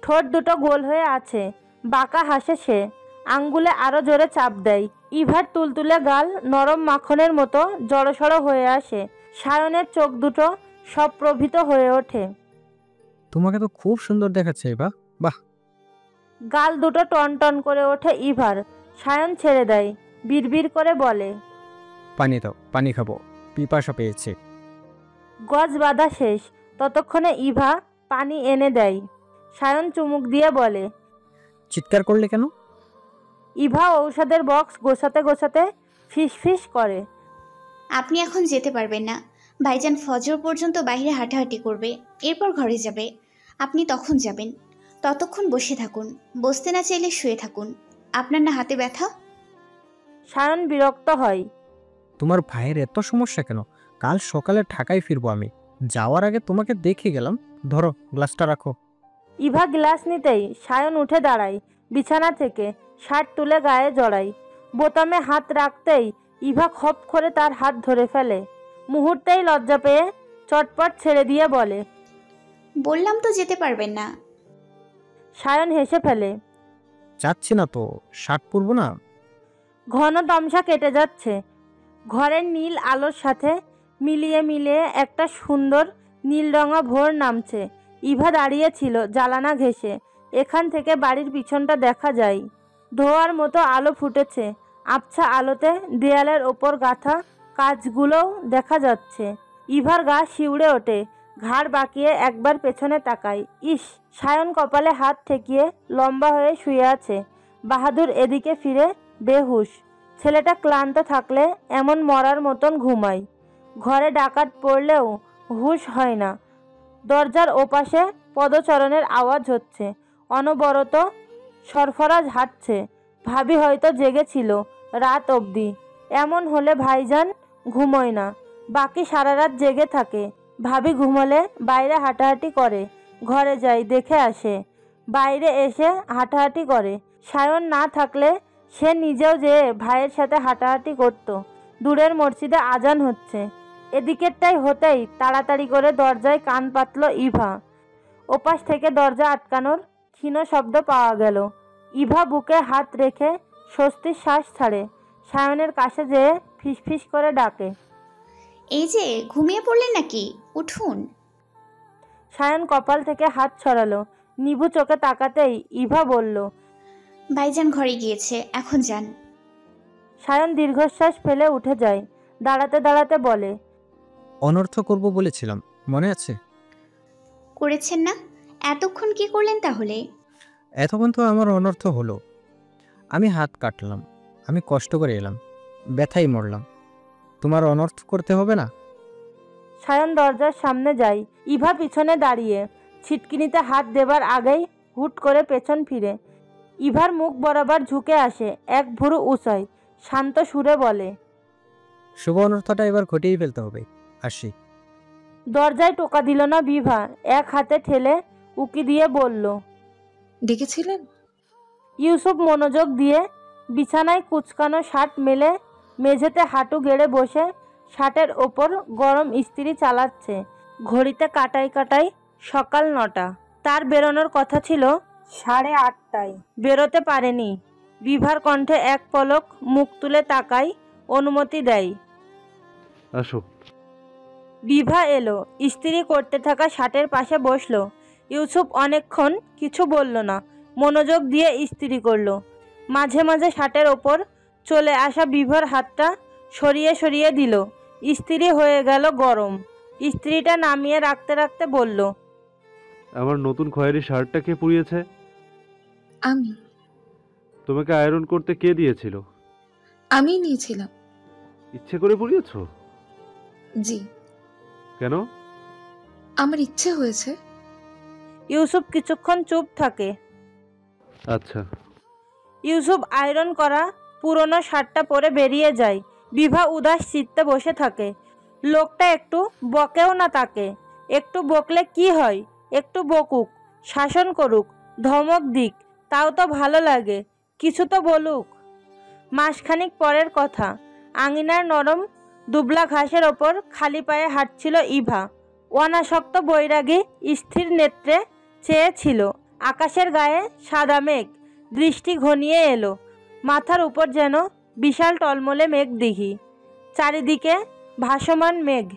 [SPEAKER 1] ঠোঁট দুটো গোল হয়ে আছে, বাঁকা হাসে সে, আঙ্গুলে আরও জোরে চাপ দেয়। ইভার তুলতুলে গাল নরম মাখনের মতো জড়সড় হয়ে আসে। সায়নের চোখ দুটো সপ্রভিত হয়ে ওঠে।
[SPEAKER 3] তোমাকে তো খুব সুন্দর দেখাচ্ছে এবার, বাহ।
[SPEAKER 1] গাল দুটো টন টন করে ওঠে ইভার। সায়ন ছেড়ে দেয়, বিড়বিড় করে বলে,
[SPEAKER 3] পানি দাও, পানি খাবো, পিপাসা পেয়েছে।
[SPEAKER 1] গজ বাঁধা শেষ, ততক্ষণে ইভা পানি এনে দেয়। সায়ন চুমুক দিয়ে বলে,
[SPEAKER 3] চিৎকার করলে কেন?
[SPEAKER 1] ইভা ঔষধের বক্স গোছাতে গোছাতে ফিসফিস করে,
[SPEAKER 2] আপনি এখন যেতে পারবেন না। ভাইজান ফজর পর্যন্ত বাইরে হাঁটাহাঁটি করবে, এরপর ঘরে যাবে। আপনি তখন যাবেন। ততক্ষণ বসে থাকুন, বসতে না চাইলে শুয়ে থাকুন। আপনার না হাতে ব্যথা?
[SPEAKER 1] সায়ন বিরক্ত হয়।
[SPEAKER 3] তোমার ভাইয়ের এত সমস্যা কেন? কাল সকালে ঢাকায় ফিরবো আমি, যাওয়ার আগে তোমাকে দেখে গেলাম। ধরো, গ্লাসটা রাখো।
[SPEAKER 1] ইভা গ্লাস নিতেই সায়ন উঠে দাঁড়ায় বিছানা থেকে, শার্ট তুলে গায়ে জড়ায়। বোতামে হাত রাখতেই ইভা খপ করে তার হাত ধরে ফেলে। মুহূর্তেই লজ্জা পেয়ে চটপট ছেড়ে দিয়ে বলে,
[SPEAKER 2] বললাম তো যেতে পারবেন না।
[SPEAKER 1] সায়ন হেসে ফেলে,
[SPEAKER 3] যাচ্ছি না তো, শার্ট পরবো না।
[SPEAKER 1] ঘন তমসা কেটে যাচ্ছে। ঘরের নীল আলোর সাথে মিলিয়ে মিলিয়ে একটা সুন্দর নীলরঙা ভোর নামছে। ইভা দাঁড়িয়েছিল জালানা ঘেঁষে। এখান থেকে বাড়ির পিছনটা দেখা যায়। ধোয়ার মতো আলো ফুটেছে। আবছা আলোতে দেয়ালের ওপর গাঁথা কাজগুলোও দেখা যাচ্ছে। ইভার গা শিউড়ে ওঠে, ঘাড় বাঁকিয়ে একবার পেছনে তাকায়। ইস! সায়ন কপালে হাত ঠেকিয়ে লম্বা হয়ে শুয়ে আছে। বাহাদুর এদিকে ফিরে বেহুশ। ছেলেটা ক্লান্ত থাকলে এমন মরার মতন ঘুমায়। ঘরে ডাকাত পড়লেও হুঁশ হয় না। দরজার ওপাশে পদচরণের আওয়াজ হচ্ছে। অনবরত সরফরাজ হাঁটছে। ভাবি হয়তো জেগেছিল রাত অবধি। এমন হলে ভাইজান ঘুমোয় না, বাকি সারা রাত জেগে থাকে। ভাবি ঘুমোলে বাইরে হাঁটাহাঁটি করে, ঘরে যায় দেখে আসে, বাইরে এসে হাঁটাহাঁটি করে। সায়ন না থাকলে সে নিজেও যেয়ে ভাইয়ের সাথে হাঁটাহাঁটি করত। দূরের মসজিদে আজান হচ্ছে। এদিকেরটাই হতেই তাড়াতাড়ি করে দরজায় কান পাতল ইভা। ওপাশ থেকে দরজা আটকানোর ক্ষীণ শব্দ পাওয়া গেল। ইভা বুকে হাত রেখে স্বস্তির শ্বাস ছাড়ে। সায়নের কাছে যেয়ে ফিসফিস করে ডাকে,
[SPEAKER 2] এই যে ঘুমিয়ে পড়লেন নাকি? উঠুন।
[SPEAKER 1] সায়ন কপাল থেকে হাত ছড়ালো, নিভু চোখে তাকাতেই ইভা বলল,
[SPEAKER 2] ভাইজান ঘরে গিয়েছে, এখন যান।
[SPEAKER 1] সায়ন দীর্ঘশ্বাস ফেলে উঠে যায়। দাঁড়াতে দাঁড়াতে বলে,
[SPEAKER 3] অনর্থ করব বলেছিলাম, মনে আছে?
[SPEAKER 2] করেছেন না? এতক্ষণ কি করলেন তাহলে?
[SPEAKER 3] এতক্ষণ তো আমার অনর্থ হলো। আমি হাত কাটলাম, আমি কষ্ট করে এলাম, ব্যথাই মরলাম। তোমার অনর্থ করতে হবে না?
[SPEAKER 1] সায়ন দরজার সামনে যায়। ইভা পিছনে দাঁড়িয়ে ছিটকিনিতে হাত দেবার আগেই হুট করে পেছন ফিরে ইভার মুখ বরাবর ঝুঁকে আসে, এক ভুরু উঁচায়, শান্ত সুরে বলে,
[SPEAKER 3] শুভ অনর্থটা এবার ঘটিয়ে ফেলতে হবে, আসি।
[SPEAKER 1] দরজায় টোকা দিল না বিভা, এক হাতে ঠেলে উকি দিয়ে বলল,
[SPEAKER 6] ডেকেছিলেন?
[SPEAKER 1] ইউসুফ মনোযোগ দিয়ে বিছানায় কুচকানো শার্ট মেলে মেঝেতে হাঁটু গেড়ে বসে শার্টের ওপর গরম ইস্ত্রি চালাচ্ছে। ঘড়িতে কাটাই কাটাই সকাল 9টা। তার বেরোনোর কথা ছিল 8:30টায়, বেরোতে পারেনি। বিভার কণ্ঠে এক পলক মুখ তুলে তাকাই, অনুমতি দেয়।
[SPEAKER 7] আসো।
[SPEAKER 1] বিভা এলো, ইস্ত্রি করতে থাকা শার্টের পাশে বসলো। ইউসুফ অনেকক্ষণ কিছু বলল না, মনোযোগ দিয়ে ইস্ত্রি করলো। মাঝে মাঝে শার্টের ওপর চলে আসা বিভার হাতটা সরিয়ে সরিয়ে দিল। ইস্ত্রি হয়ে গেল গরম। ইস্ত্রিটা নামিয়ে রাখতে রাখতে বলল,
[SPEAKER 7] আমার নতুন খয়েরি শার্টটা কে পুড়িয়েছে?
[SPEAKER 6] আমি।
[SPEAKER 7] তোমাকে আয়রন করতে কে দিয়েছিল?
[SPEAKER 6] আমি নিয়েছিলাম।
[SPEAKER 7] ইচ্ছে করে পুড়িয়েছো?
[SPEAKER 6] জি।
[SPEAKER 7] কেন?
[SPEAKER 6] আমার ইচ্ছে হয়েছে।
[SPEAKER 1] ইউসুফ কিছুক্ষণ চুপ থাকে।
[SPEAKER 7] আচ্ছা।
[SPEAKER 1] ইউসুফ আয়রন করা পুরনো শার্টটা পরে বেরিয়ে যায়। বিভা উদাস চিত্তে বসে থাকে। লোকটা একটু বকেও না তাকে। একটু বকলে কি হয়? একটু বকুক, শাসন করুক, ধমক দিক, তাও তো ভালো লাগে। কিছু তো বলুক। মাসখানিক পরের কথা। আঙিনার নরম দুবলা ঘাসের ওপর খালি পায়ে হাঁটছিল ইভা। অনাসক্ত বৈরাগী স্থির নেত্রে চেয়েছিল। আকাশের গায়ে সাদা মেঘ। দৃষ্টি ঘনিয়ে এলো। মাথার উপর যেন বিশাল টলমলে মেঘ দিঘি। চারিদিকে ভাসমান মেঘ,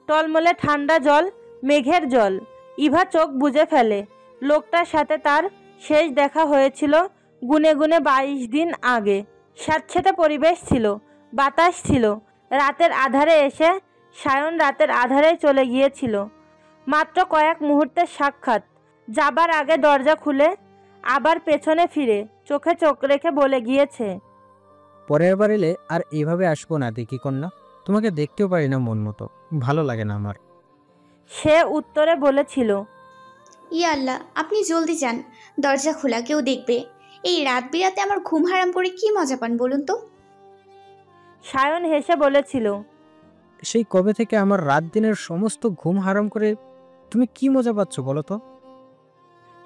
[SPEAKER 1] টলমলে ঠান্ডা জল, মেঘের জল। ইভা চোখ বুজে ফেলে। লোকটার সাথে তার শেষ দেখা হয়েছিল গুনে গুনে 22 দিন আগে। স্যাঁতসেঁতে পরিবেশ ছিল, বাতাস ছিল। রাতের আধারে এসে সায়ন রাতের আধারে চলে গিয়েছিল। মাত্র কয়েক মুহূর্তের সাক্ষাৎ। যাবার আগে দরজা খুলে আবার পেছনে ফিরে চোখে চোখ রেখে বলে গিয়েছে,
[SPEAKER 3] পরের বার এলে আর এইভাবে আসবো না দেখি কন্যা। তোমাকে দেখতেও পারি না মন মতো, ভালো লাগে না আমার।
[SPEAKER 1] সে উত্তরে বলেছিল,
[SPEAKER 2] ইয়া আল্লাহ, আপনি জলদি যান, দরজা খোলা, কেউ দেখবে। এই রাত বিরাতে আমার ঘুম হারাম করে কি মজা পান বলুন তো?
[SPEAKER 1] সায়ন হেসে বলেছিল,
[SPEAKER 3] সেই কবে থেকে আমার রাত দিনের সমস্ত ঘুম হারাম করে তুমি কি মজা পাচ্ছ বলো তো?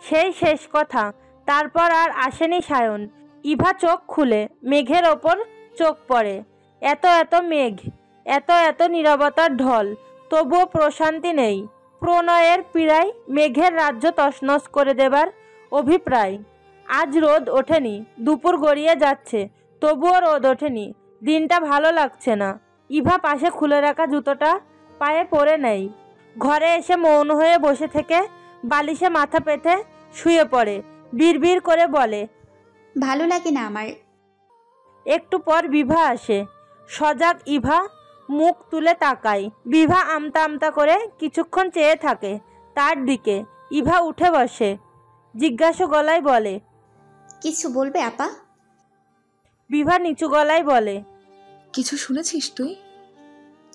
[SPEAKER 1] সেই শেষ কথা। তারপর আর আসেনি সায়ন। ইভা চোখ খুলে মেঘের ওপর চোখ পড়ে। এত এত মেঘ, এত এত নীরবতার ঢল, তবুও প্রশান্তি নেই। প্রণয়ের পীড়ায় মেঘের রাজ্য তছনছ করে দেবার অভিপ্রায়। আজ রোদ ওঠেনি, দুপুর গড়িয়ে যাচ্ছে, তবুও রোদ ওঠেনি। দিনটা ভালো লাগছে না। ইভা পাশে খুলে রাখা জুতোটা পায়ে পরে নেই। ঘরে এসে মৌন হয়ে বসে থেকে বালিশে মাথা পেতে শুয়ে পড়ে। বিড়বিড় করে বলে,
[SPEAKER 2] ভালো লাগে না আমার।
[SPEAKER 1] একটু পর বিভা আসে। সজাগ ইভা মুখ তুলে তাকায়। বিভা আমতা আমতা করে কিছুক্ষণ চেয়ে থাকে তার দিকে। ইভা উঠে বসে, জিজ্ঞাসা গলায় বলে,
[SPEAKER 2] কিছু বলবে আপা?
[SPEAKER 1] বিভা নিচু গলায় বলে,
[SPEAKER 6] কিছু শুনেছিস তুই?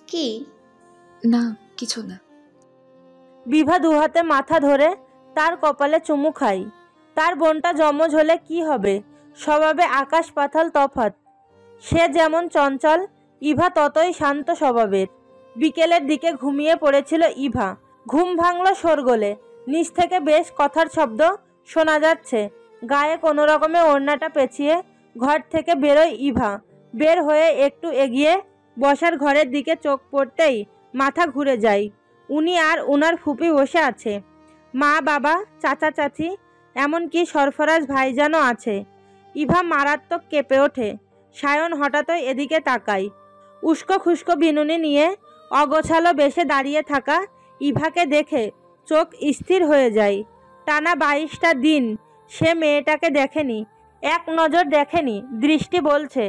[SPEAKER 2] কি?
[SPEAKER 6] না, কিছু না।
[SPEAKER 1] বিভা দুহাতে মাথা ধরে তার কপালে চুমু খায়। তার বোনটা যমজ হলে কি হবে? স্বভাবে আকাশ পাতাল তফাৎ। সে যেমন চঞ্চল, ইভা ততই শান্ত স্বভাবের। বিকেলের দিকে ঘুমিয়ে পড়েছিল ইভা। ঘুম ভাঙল শোরগোলে। নিচ থেকে বেশ কথার শব্দ শোনা যাচ্ছে। গায়ে কোনো রকমে ওড়নাটা পেঁচিয়ে ঘর থেকে বেরোয় ইভা। বের হয়ে একটু এগিয়ে বসার ঘরের দিকে চোখ পড়তেই মাথা ঘুরে যায়। উনি আর উনার ফুপি বসে আছে। মা, বাবা, চাচা, চাচি, এমনকি সরফরাজ ভাইজানও আছে। ইভা মারাত্মক কেঁপে ওঠে। সায়ন হঠাৎই এদিকে তাকায়। উস্কো খুস্কো বিনুনি নিয়ে অগোছালো বেশে দাঁড়িয়ে থাকা ইভাকে দেখে চোখ স্থির হয়ে যায়। টানা 22টা দিন সে মেয়েটাকে দেখেনি, এক নজর দেখেনি। দৃষ্টি বলছে।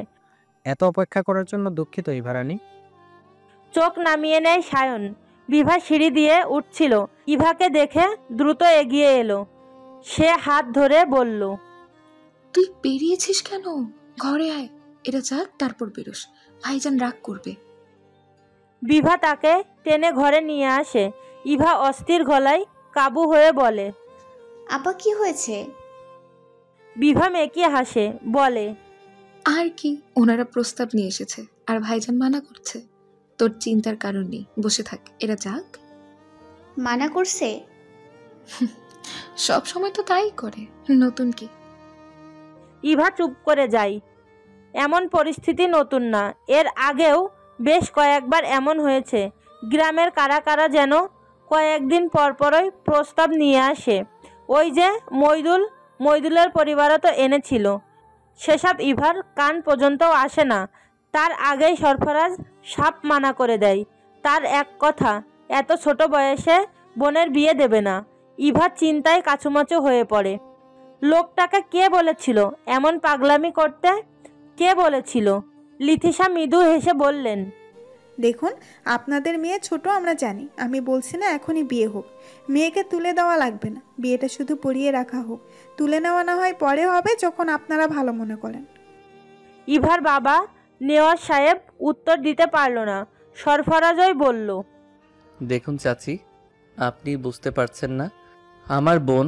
[SPEAKER 3] এত অপেক্ষা করার জন্য দুঃখিত ইভারানী।
[SPEAKER 1] চোখ নামিয়ে নেয় সায়ন। বিভা সিঁড়ি দিয়ে উঠছিল, ইভাকে দেখে দ্রুত এগিয়ে এলো। সে হাত ধরে বলল,
[SPEAKER 6] তুই বেরিয়েছিস কেন? ঘরে আয়, এটা যাক তারপর বেরোস, ভাইজান রাগ করবে।
[SPEAKER 1] বিভা তাকে টেনে ঘরে নিয়ে আসে। ইভা অস্থির গলায় কাবু হয়ে বলে,
[SPEAKER 2] আপা কি হয়েছে?
[SPEAKER 1] বিভা মেকিয়ে হাসে, বলে,
[SPEAKER 6] আর কি, ওনারা প্রস্তাব নিয়ে এসেছে আর ভাইজান মানা করছে। তোর চিন্তার কারণ নেই, বসে থাক, এরা যাক।
[SPEAKER 2] মানা করছে?
[SPEAKER 6] সব সময় তো তাই করে, নতুন কি?
[SPEAKER 1] ইভা চুপ করে যায়। এমন পরিস্থিতি নতুন না, এর আগেও বেশ কয়েকবার এমন হয়েছে। গ্রামের কারা কারা যেন কয়েকদিন পরপরই প্রস্তাব নিয়ে আসে। ওই যে মইদুলের পরিবারও তো এনেছিল। সেসব ইভার কান পর্যন্তও আসে না। তার আগেই সরফরাজ সাপ মানা করে দেয়। তার এক কথা, এত ছোট বয়সে বোনের বিয়ে দেবে না। ইভা চিন্তায় কাচুমাচু হয়ে পড়ে। লোকটাকে কে বলেছিল এমন পাগলামি করতে? কে বলেছিল? লিথিশা মৃদু হেসে বললেন,
[SPEAKER 4] দেখুন, আপনাদের মেয়ে ছোট আমরা জানি, আমি বলছি না এখনই বিয়ে হোক। মেয়েকে তুলে দেওয়া লাগবে না, বিয়েটা শুধু পড়িয়ে রাখা হোক। তুলে নেওয়া না হয় পরে হবে, যখন আপনারা ভালো মনে করেন।
[SPEAKER 1] ইভার বাবা নেওয়াজ সাহেব উত্তর দিতে পারল না। সরফরাজই বলল,
[SPEAKER 5] দেখুন চাচি, আপনি বুঝতে পারছেন না, আমার বোন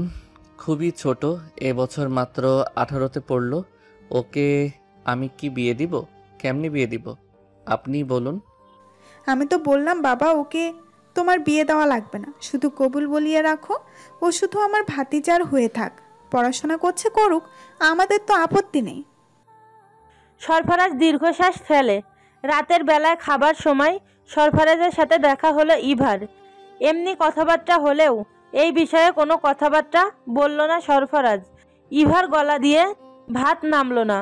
[SPEAKER 5] খুবই ছোট, এবছর মাত্র 18তে পড়ল। ওকে আমি কি বিয়ে দিব? কেমনি বিয়ে দিব আপনি বলুন?
[SPEAKER 4] আমি তো বললাম বাবা, ওকে তোমার বিয়ে দেওয়া লাগবে না, শুধু কবুল বলিয়ে রাখো। ও শুধু আমার ভাতিজার হয়ে থাক, পড়াশোনা করছে করুক, আমাদের তো আপত্তি নেই।
[SPEAKER 1] সরফরাজ দীর্ঘশ্বাস ফেলে। রাতের বেলায় খাবার সময় সরফরাজের সাথে দেখা হলো ইভার। এমনি কথাবার্তা হলেও এই বিষয়ে কোনো কথাবার্তা বলল না সরফরাজ। ইভার গলা দিয়ে ভাত নামলো না,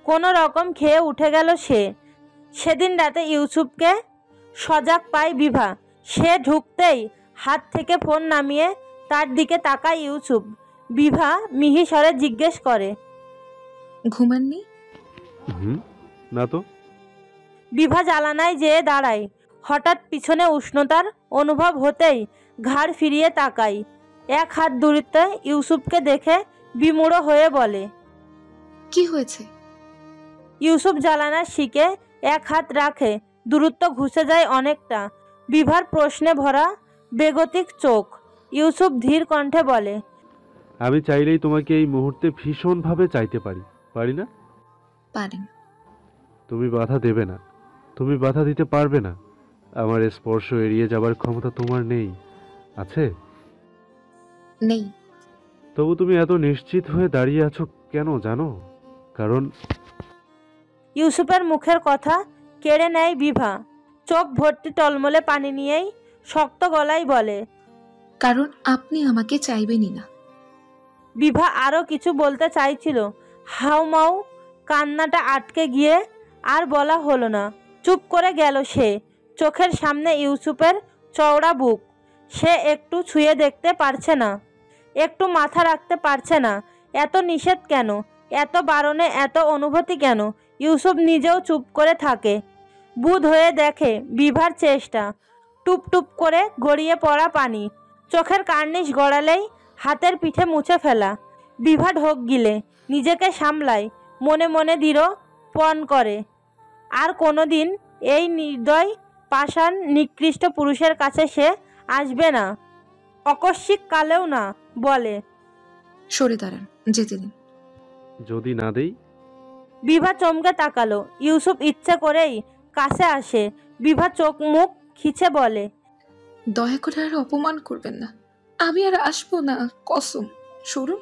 [SPEAKER 1] কোনো রকম খেয়ে উঠে গেল সে। সেদিন রাতে ইউসুফকে সজাগ পায় বিভা। সে ঢুকতেই হাত থেকে ফোন নামিয়ে তার দিকে তাকায় ইউসুফ। বিভা মিহি স্বরে জিজ্ঞেস করে,
[SPEAKER 6] ঘুমাননি?
[SPEAKER 7] না তো।
[SPEAKER 1] বিভা জ্বালানায় যেয়ে দাঁড়ায়। হঠাৎ পিছনে উষ্ণতার অনুভব হতেই ঘাড় ফিরিয়ে তাকায়। এক হাত দূরত্বে ইউসুফকে দেখে বিমূঢ় হয়ে বলে,
[SPEAKER 6] কি হয়েছে?
[SPEAKER 1] ইউসুফ জ্বালানার শিকে এক হাত রাখে। দূরত্ব ঘুষে যায় অনেকটা। বিভার প্রশ্নে ভরা বেগতিক চোখ। ইউসুফ ধীর কণ্ঠে বলে,
[SPEAKER 7] আমি চাইলেই তোমাকে এই মুহূর্তে ভীষণভাবে চাইতে পারি, পারি না?
[SPEAKER 6] পারেন।
[SPEAKER 7] তুমি বাধা দেবে না, তুমি বাধা দিতে পারবে না। আমার স্পর্শ এড়িয়ে যাবার ক্ষমতা তোমার নেই, আছে?
[SPEAKER 6] নেই।
[SPEAKER 7] তবু তুমি এত নিশ্চিত হয়ে দাঁড়িয়ে আছো কেন জানো? কারণ
[SPEAKER 1] ইউসুফের মুখের কথা কেড়ে নেয় বিভা। চোখ ভর্তি টলমলে পানি নিয়েই শক্ত গলায় বলে,
[SPEAKER 6] কারণ আপনি আমাকে চাইবেনই না।
[SPEAKER 1] বিভা আরও কিছু বলতে চাইছিল, হাউমাউ কান্নাটা আটকে গিয়ে আর বলা হলো না। চুপ করে গেল সে। চোখের সামনে ইউসুফের চওড়া বুক। সে একটু ছুঁয়ে দেখতে পারছে না, একটু মাথা রাখতে পারছে না। এত নিষেধ কেন? এত বারণে এত অনুভূতি কেন? ইউসুফ নিজেও চুপ করে থাকে। বুধ হয়ে দেখে বিভার চেষ্টা। টুপ টুপ করে গড়িয়ে পড়া পানি। চোখের কার্নিশ গড়ালেই হাতের পিঠে মুছে ফেলা। বিভা ঢোক গিলে নিজেকে সামলায়, মনে মনে দৃঢ় পণ করে, আর কোনোদিন এই নির্দয় পাষাণ নিকৃষ্ট পুরুষের কাছে সে আসবে না, আকস্মিক কালেও না। বলে,
[SPEAKER 6] সরে দাঁড়ান, যেতে দিন।
[SPEAKER 7] যদি না দেই?
[SPEAKER 1] বিভা চমকে তাকালো। ইউসুফ ইচ্ছে করেই কাছে আসে। বিভা চোখ মুখ খিচে বলে,
[SPEAKER 6] দয়া করে আর অপমান করবেন না, আমি আর আসবো না, কসম। সরুন।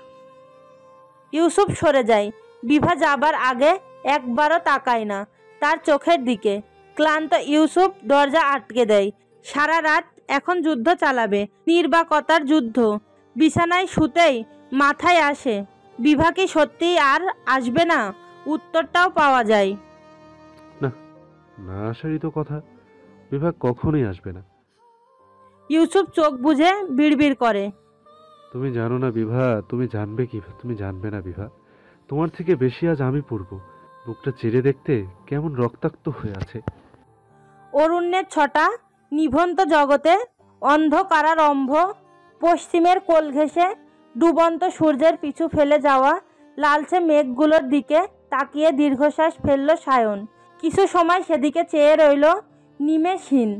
[SPEAKER 1] ইউসুফ সরে যায়। বিভা যাবার আগে একবারও তাকায় না তার চোখের দিকে। ক্লান্ত ইউসুফ দরজা আটকে দেয়। সারা রাত এখন যুদ্ধ চালাবে, নির্বাকতার যুদ্ধ। বিছানায় শুতেই মাথায় আসে, বিভা কি সত্যিই আর আসবে না? উত্তরটাও পাওয়া যায়
[SPEAKER 7] না, না আসারই তো কথা। বিভাগ কখনোই আসবে না।
[SPEAKER 1] ইউসুফ চোখ বুজে বিড়বিড় করে,
[SPEAKER 7] তুমি জানো না বিভা, তুমি জানবে কি? তুমি জানবে না বিভা, তোমার থেকে বেশি আজ আমি পড়ব। বুকটা চিরে দেখতে কেমন রক্তাক্ত হয়ে আছে।
[SPEAKER 1] অরণ্যের ছটা নিভন্ত জগতে অন্ধকারারম্ভ, পশ্চিমের কোল ঘেঁষে ডুবন্ত সূর্যের পিছু ফেলে যাওয়া লালচে মেঘগুলোর দিকে তাকিয়ে দীর্ঘশ্বাস ফেলল সায়ন। কিছু সময় সেদিকে চেয়ে রইল নিমেষহীন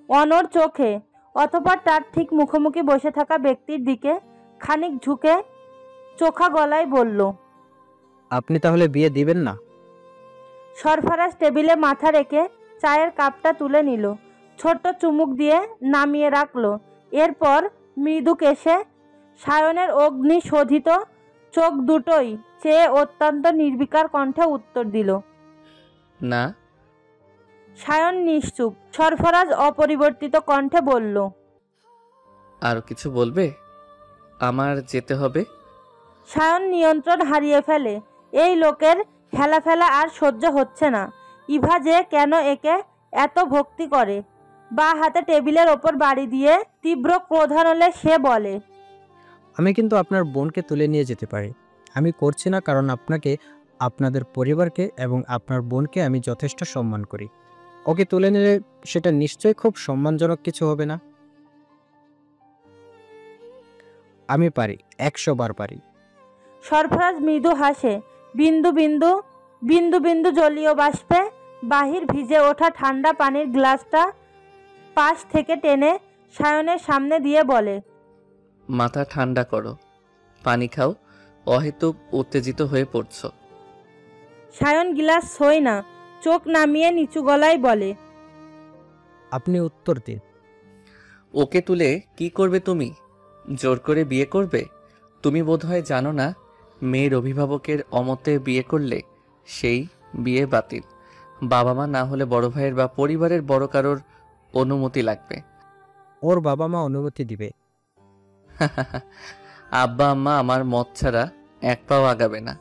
[SPEAKER 1] অনড় চোখে, অতঃপর তার ঠিক মুখোমুখি বসে থাকা ব্যক্তির দিকে খানিক ঝুঁকে চোখা গলায় বলল,
[SPEAKER 3] আপনি তাহলে বিয়ে দিবেন না?
[SPEAKER 1] সরফরাজ টেবিলে মাথা রেখে চায়ের কাপটা তুলে নিল, ছোট্ট চুমুক দিয়ে নামিয়ে রাখলো। এরপর মৃদু কেশে সায়নের অগ্নি শোধিত চোখ দুটোই চেয়ে অত্যন্ত নির্বিকার কণ্ঠে উত্তর দিল,
[SPEAKER 5] না।
[SPEAKER 1] সায়ন নিশ্চুপ। সরফরাজ অপরিবর্তিত কণ্ঠে বলল,
[SPEAKER 5] আরো কিছু বলবে? আমার যেতে হবে।
[SPEAKER 1] সায়ন নিয়ন্ত্রণ হারিয়ে ফেলে। এই লোকের হেলাফেলা আর সহ্য হচ্ছে না। ইভা যে কেন একে এত ভক্তি করে। বা হাতে টেবিলের ওপর বাড়ি দিয়ে তীব্র ক্রোধানলে সে বলে,
[SPEAKER 3] আমি কিন্তু আপনার বোনকে তুলে নিয়ে যেতে পারি। আমি করছি না কারণ আপনাকে, আপনাদের পরিবারকে এবং আপনার বোনকে আমি যথেষ্ট সম্মান করি। ওকে তুলে নিলে সেটা নিশ্চয়ই খুব সম্মানজনক কিছু হবে না? আমি পারি, 100 বার পারি।
[SPEAKER 1] সরফরাজ মৃদু হাসে। বিন্দু বিন্দু বিন্দু বিন্দু জলীয় বাষ্পে বাহির ভিজে ওঠা ঠান্ডা পানির গ্লাসটা পাশ থেকে টেনে সায়নের সামনে দিয়ে বলে,
[SPEAKER 5] মাথা ঠান্ডা করো, পানি খাও, অহেতুক উত্তেজিত হয়ে পড়ছ।
[SPEAKER 1] সায়ন গিলাস ছই না, চোখ নামিয়ে নিচু গলায় বলে,
[SPEAKER 3] আপনি উত্তর দিন।
[SPEAKER 5] ওকে তুলে কি করবে তুমি? জোর করে বিয়ে করবে? তুমি বোধহয় জানো না, মেয়ের অভিভাবকের অমতে বিয়ে করলে সেই বিয়ে বাতিল। বাবা মা না হলে বড় ভাইয়ের বা পরিবারের বড় কারোর অনুমতি লাগবে।
[SPEAKER 3] ওর বাবা মা অনুমতি দিবে।
[SPEAKER 5] আব্বা আম্মা আমার মত ছাড়া এক পাও আগাবে না।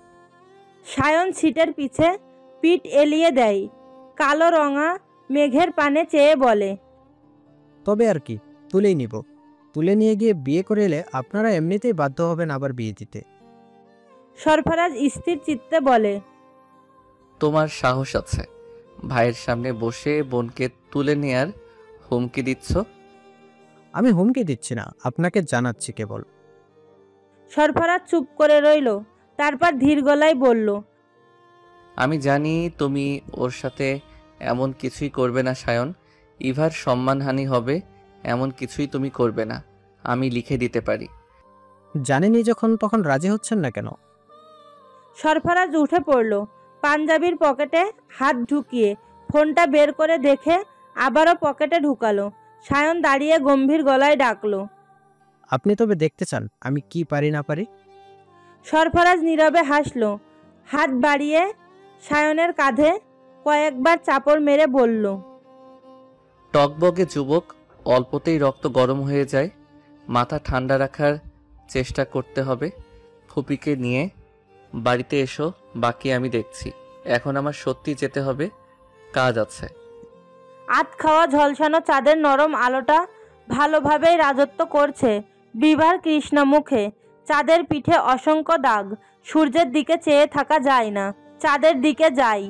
[SPEAKER 1] সায়ন সিটের পিছে পিঠ এলিয়ে দেয়, কালো রঙা মেঘের পানে চেয়ে বলে,
[SPEAKER 3] তবে আর কি, তুলেই নিব। তুলে নিয়ে গিয়ে বিয়ে করে এলে আপনারা এমনিতেই বাধ্য হবেন আবার বিয়ে দিতে।
[SPEAKER 1] সরফরাজ স্থির চিত্তে বলে,
[SPEAKER 5] তোমার সাহস আছে? ভাইয়ের সামনে বসে বোনকে তুলে নেয়ার হুমকি দিচ্ছ?
[SPEAKER 3] আমি হুমকি দিচ্ছি না, আপনাকে জানাচ্ছি কেবল।
[SPEAKER 1] সরফরাজ চুপ করে রইল, তারপর ধীর গলায় বলল,
[SPEAKER 5] আমি জানি তুমি ওর সাথে এমন কিছুই করবে না সায়ন। ইভার সম্মানহানি হবে এমন কিছুই তুমি করবে না, আমি লিখে দিতে পারি।
[SPEAKER 3] জানেনি যখন তখন রাজি হচ্ছেন না কেন?
[SPEAKER 1] সরফরাজ উঠে পড়ল, পাঞ্জাবির পকেটে হাত ঢুকিয়ে ফোনটা বের করে দেখে আবারও পকেটে ঢুকালো। সায়ন দাঁড়িয়ে গম্ভীর গলায় ডাকলো,
[SPEAKER 3] আপনি তবে দেখতে চান আমি কি পারি না পারি?
[SPEAKER 1] সরফরাজ নীরবে হাসলো, হাত বাড়িয়ে সায়নের কাঁধে কয়েকবার চাপড় মেরে বলল,
[SPEAKER 5] টকবগে যুবক, অল্পতেই রক্ত গরম হয়ে যায়। মাথা ঠান্ডা রাখার চেষ্টা করতে হবে। ফুপিকে নিয়ে বাড়িতে এসো, বাকি আমি দেখছি। এখন আমার সত্যি যেতে হবে, কাজ আছে।
[SPEAKER 1] আত খাওয়া ঝলসানো চাঁদের নরম আলোটা ভালোভাবেই রাজত্ব করছে বিভার কৃষ্ণা মুখে। চাঁদের পিঠে অসংখ্য দাগ। সূর্যের দিকে চেয়ে থাকা যায় না, চাঁদের দিকে যাই,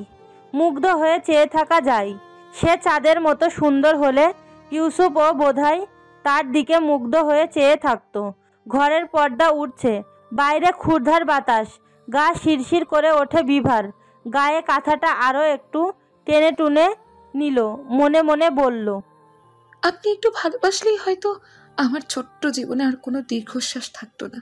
[SPEAKER 1] মুগ্ধ হয়ে চেয়ে থাকা যায়। সে চাঁদের মতো সুন্দর হলে ইউসুফও বোধহয় তার দিকে মুগ্ধ হয়ে চেয়ে থাকতো। ঘরের পর্দা উঠছে, বাইরে ক্ষুরধার বাতাস, গা শিরশির করে ওঠে বিভার। গায়ে কাঁথাটা আরও একটু টেনে টুনে নিল, মনে মনে বলল,
[SPEAKER 6] আপনি একটু ভালোবাসলেই হয়তো আমার ছোট্ট জীবনে আর কোনো দীর্ঘশ্বাস থাকতো না।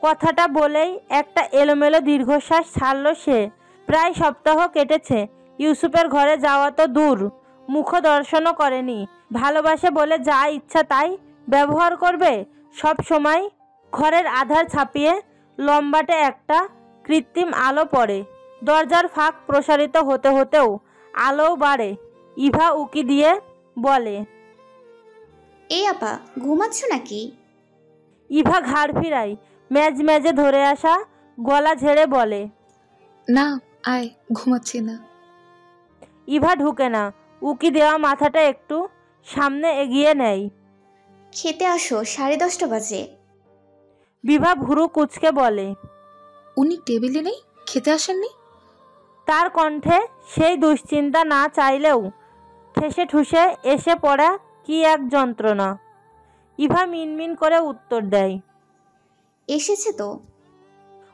[SPEAKER 1] কথাটা বলেই একটা এলোমেলো দীর্ঘশ্বাস ছাড়ল সে। প্রায় সপ্তাহ কেটেছে। ইউসুফের ঘরে যাওয়া তো দূর, মুখ দর্শনও করেনি। ভালোবাসে বলে যা ইচ্ছা তাই ব্যবহার করবে সব সময়। ঘরের আধার ছাপিয়ে লম্বাটে একটা কৃত্রিম আলো পড়ে। দরজার ফাঁক প্রসারিত হতে হতেও আলোও বাড়ে। ইভা উকি দিয়ে বলে,
[SPEAKER 2] এই আপা ঘুমাচ্ছ নাকি?
[SPEAKER 1] ইভা ঘাড় ফিরায়, মেজ মেজে ধরে আসা গলা ঝেড়ে বলে,
[SPEAKER 6] না, আয়, ঘুমাচ্ছি না।
[SPEAKER 1] ইভা ঢুকে না, উকি দেওয়া মাথাটা একটু সামনে এগিয়ে নেয়।
[SPEAKER 2] খেতে আসো, 10:30 বাজে।
[SPEAKER 1] বিভা ভুরু কুচকে বলে।
[SPEAKER 6] উনি টেবিলে নেই, খেতে আসেননি?
[SPEAKER 1] তার কণ্ঠে সেই দুশ্চিন্তা না চাইলেও ঠেসে ঠুসে এসে পড়া কি এক যন্ত্রণা। ইভা মিনমিন করে উত্তর দেয়।
[SPEAKER 2] এসেছে তো।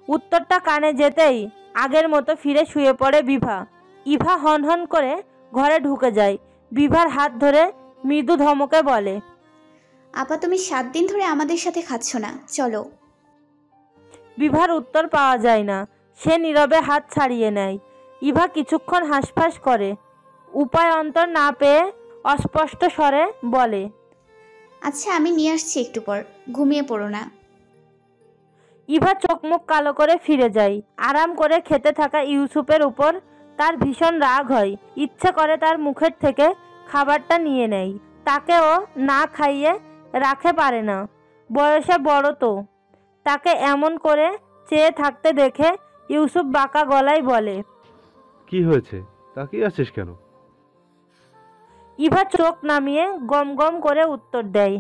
[SPEAKER 1] উত্তরটা কানে যেতেই আগের মতো ফিরে শুয়ে পড়ে বিভা। ইভা হনহন করে ঘরে ঢুকে যায়। বিভার হাত ধরে মৃদু ধমকে বলে,
[SPEAKER 2] আপা তুমি 7 দিন ধরে আমাদের সাথে খাচ্ছ না, চলো।
[SPEAKER 1] বিভার উত্তর পাওয়া যায় না। সে নীরবে হাত ছাড়িয়ে নেয়। ইভা কিছুক্ষণ হাঁসফাঁস করে, উপায় অন্তর না পেয়ে অস্পষ্ট স্বরে বলে,
[SPEAKER 2] আচ্ছা আমি নিয়ে আসছি একটু পর, ঘুমিয়ে পড়ো না।
[SPEAKER 1] ইভা চোখ মুখ কালো করে ফিরে যায়। আরাম করে খেতে থাকা ইউসুফের উপর তার ভীষণ রাগ হয়। ইচ্ছে করে তার মুখের থেকে খাবারটা নিয়ে নেয়। তাকেও না খাইয়ে রাখে পারে না। বয়সে বড় তো। তাকে এমন করে চেয়ে থাকতে দেখে ইউসুফ বাঁকা গলায় বলে,
[SPEAKER 7] কি হয়েছে, তাকিয়ে আছিস কেন?
[SPEAKER 1] ইভা চোখ নামিয়ে গম গম করে উত্তর দেয়,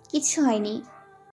[SPEAKER 2] কিছু হয়নি।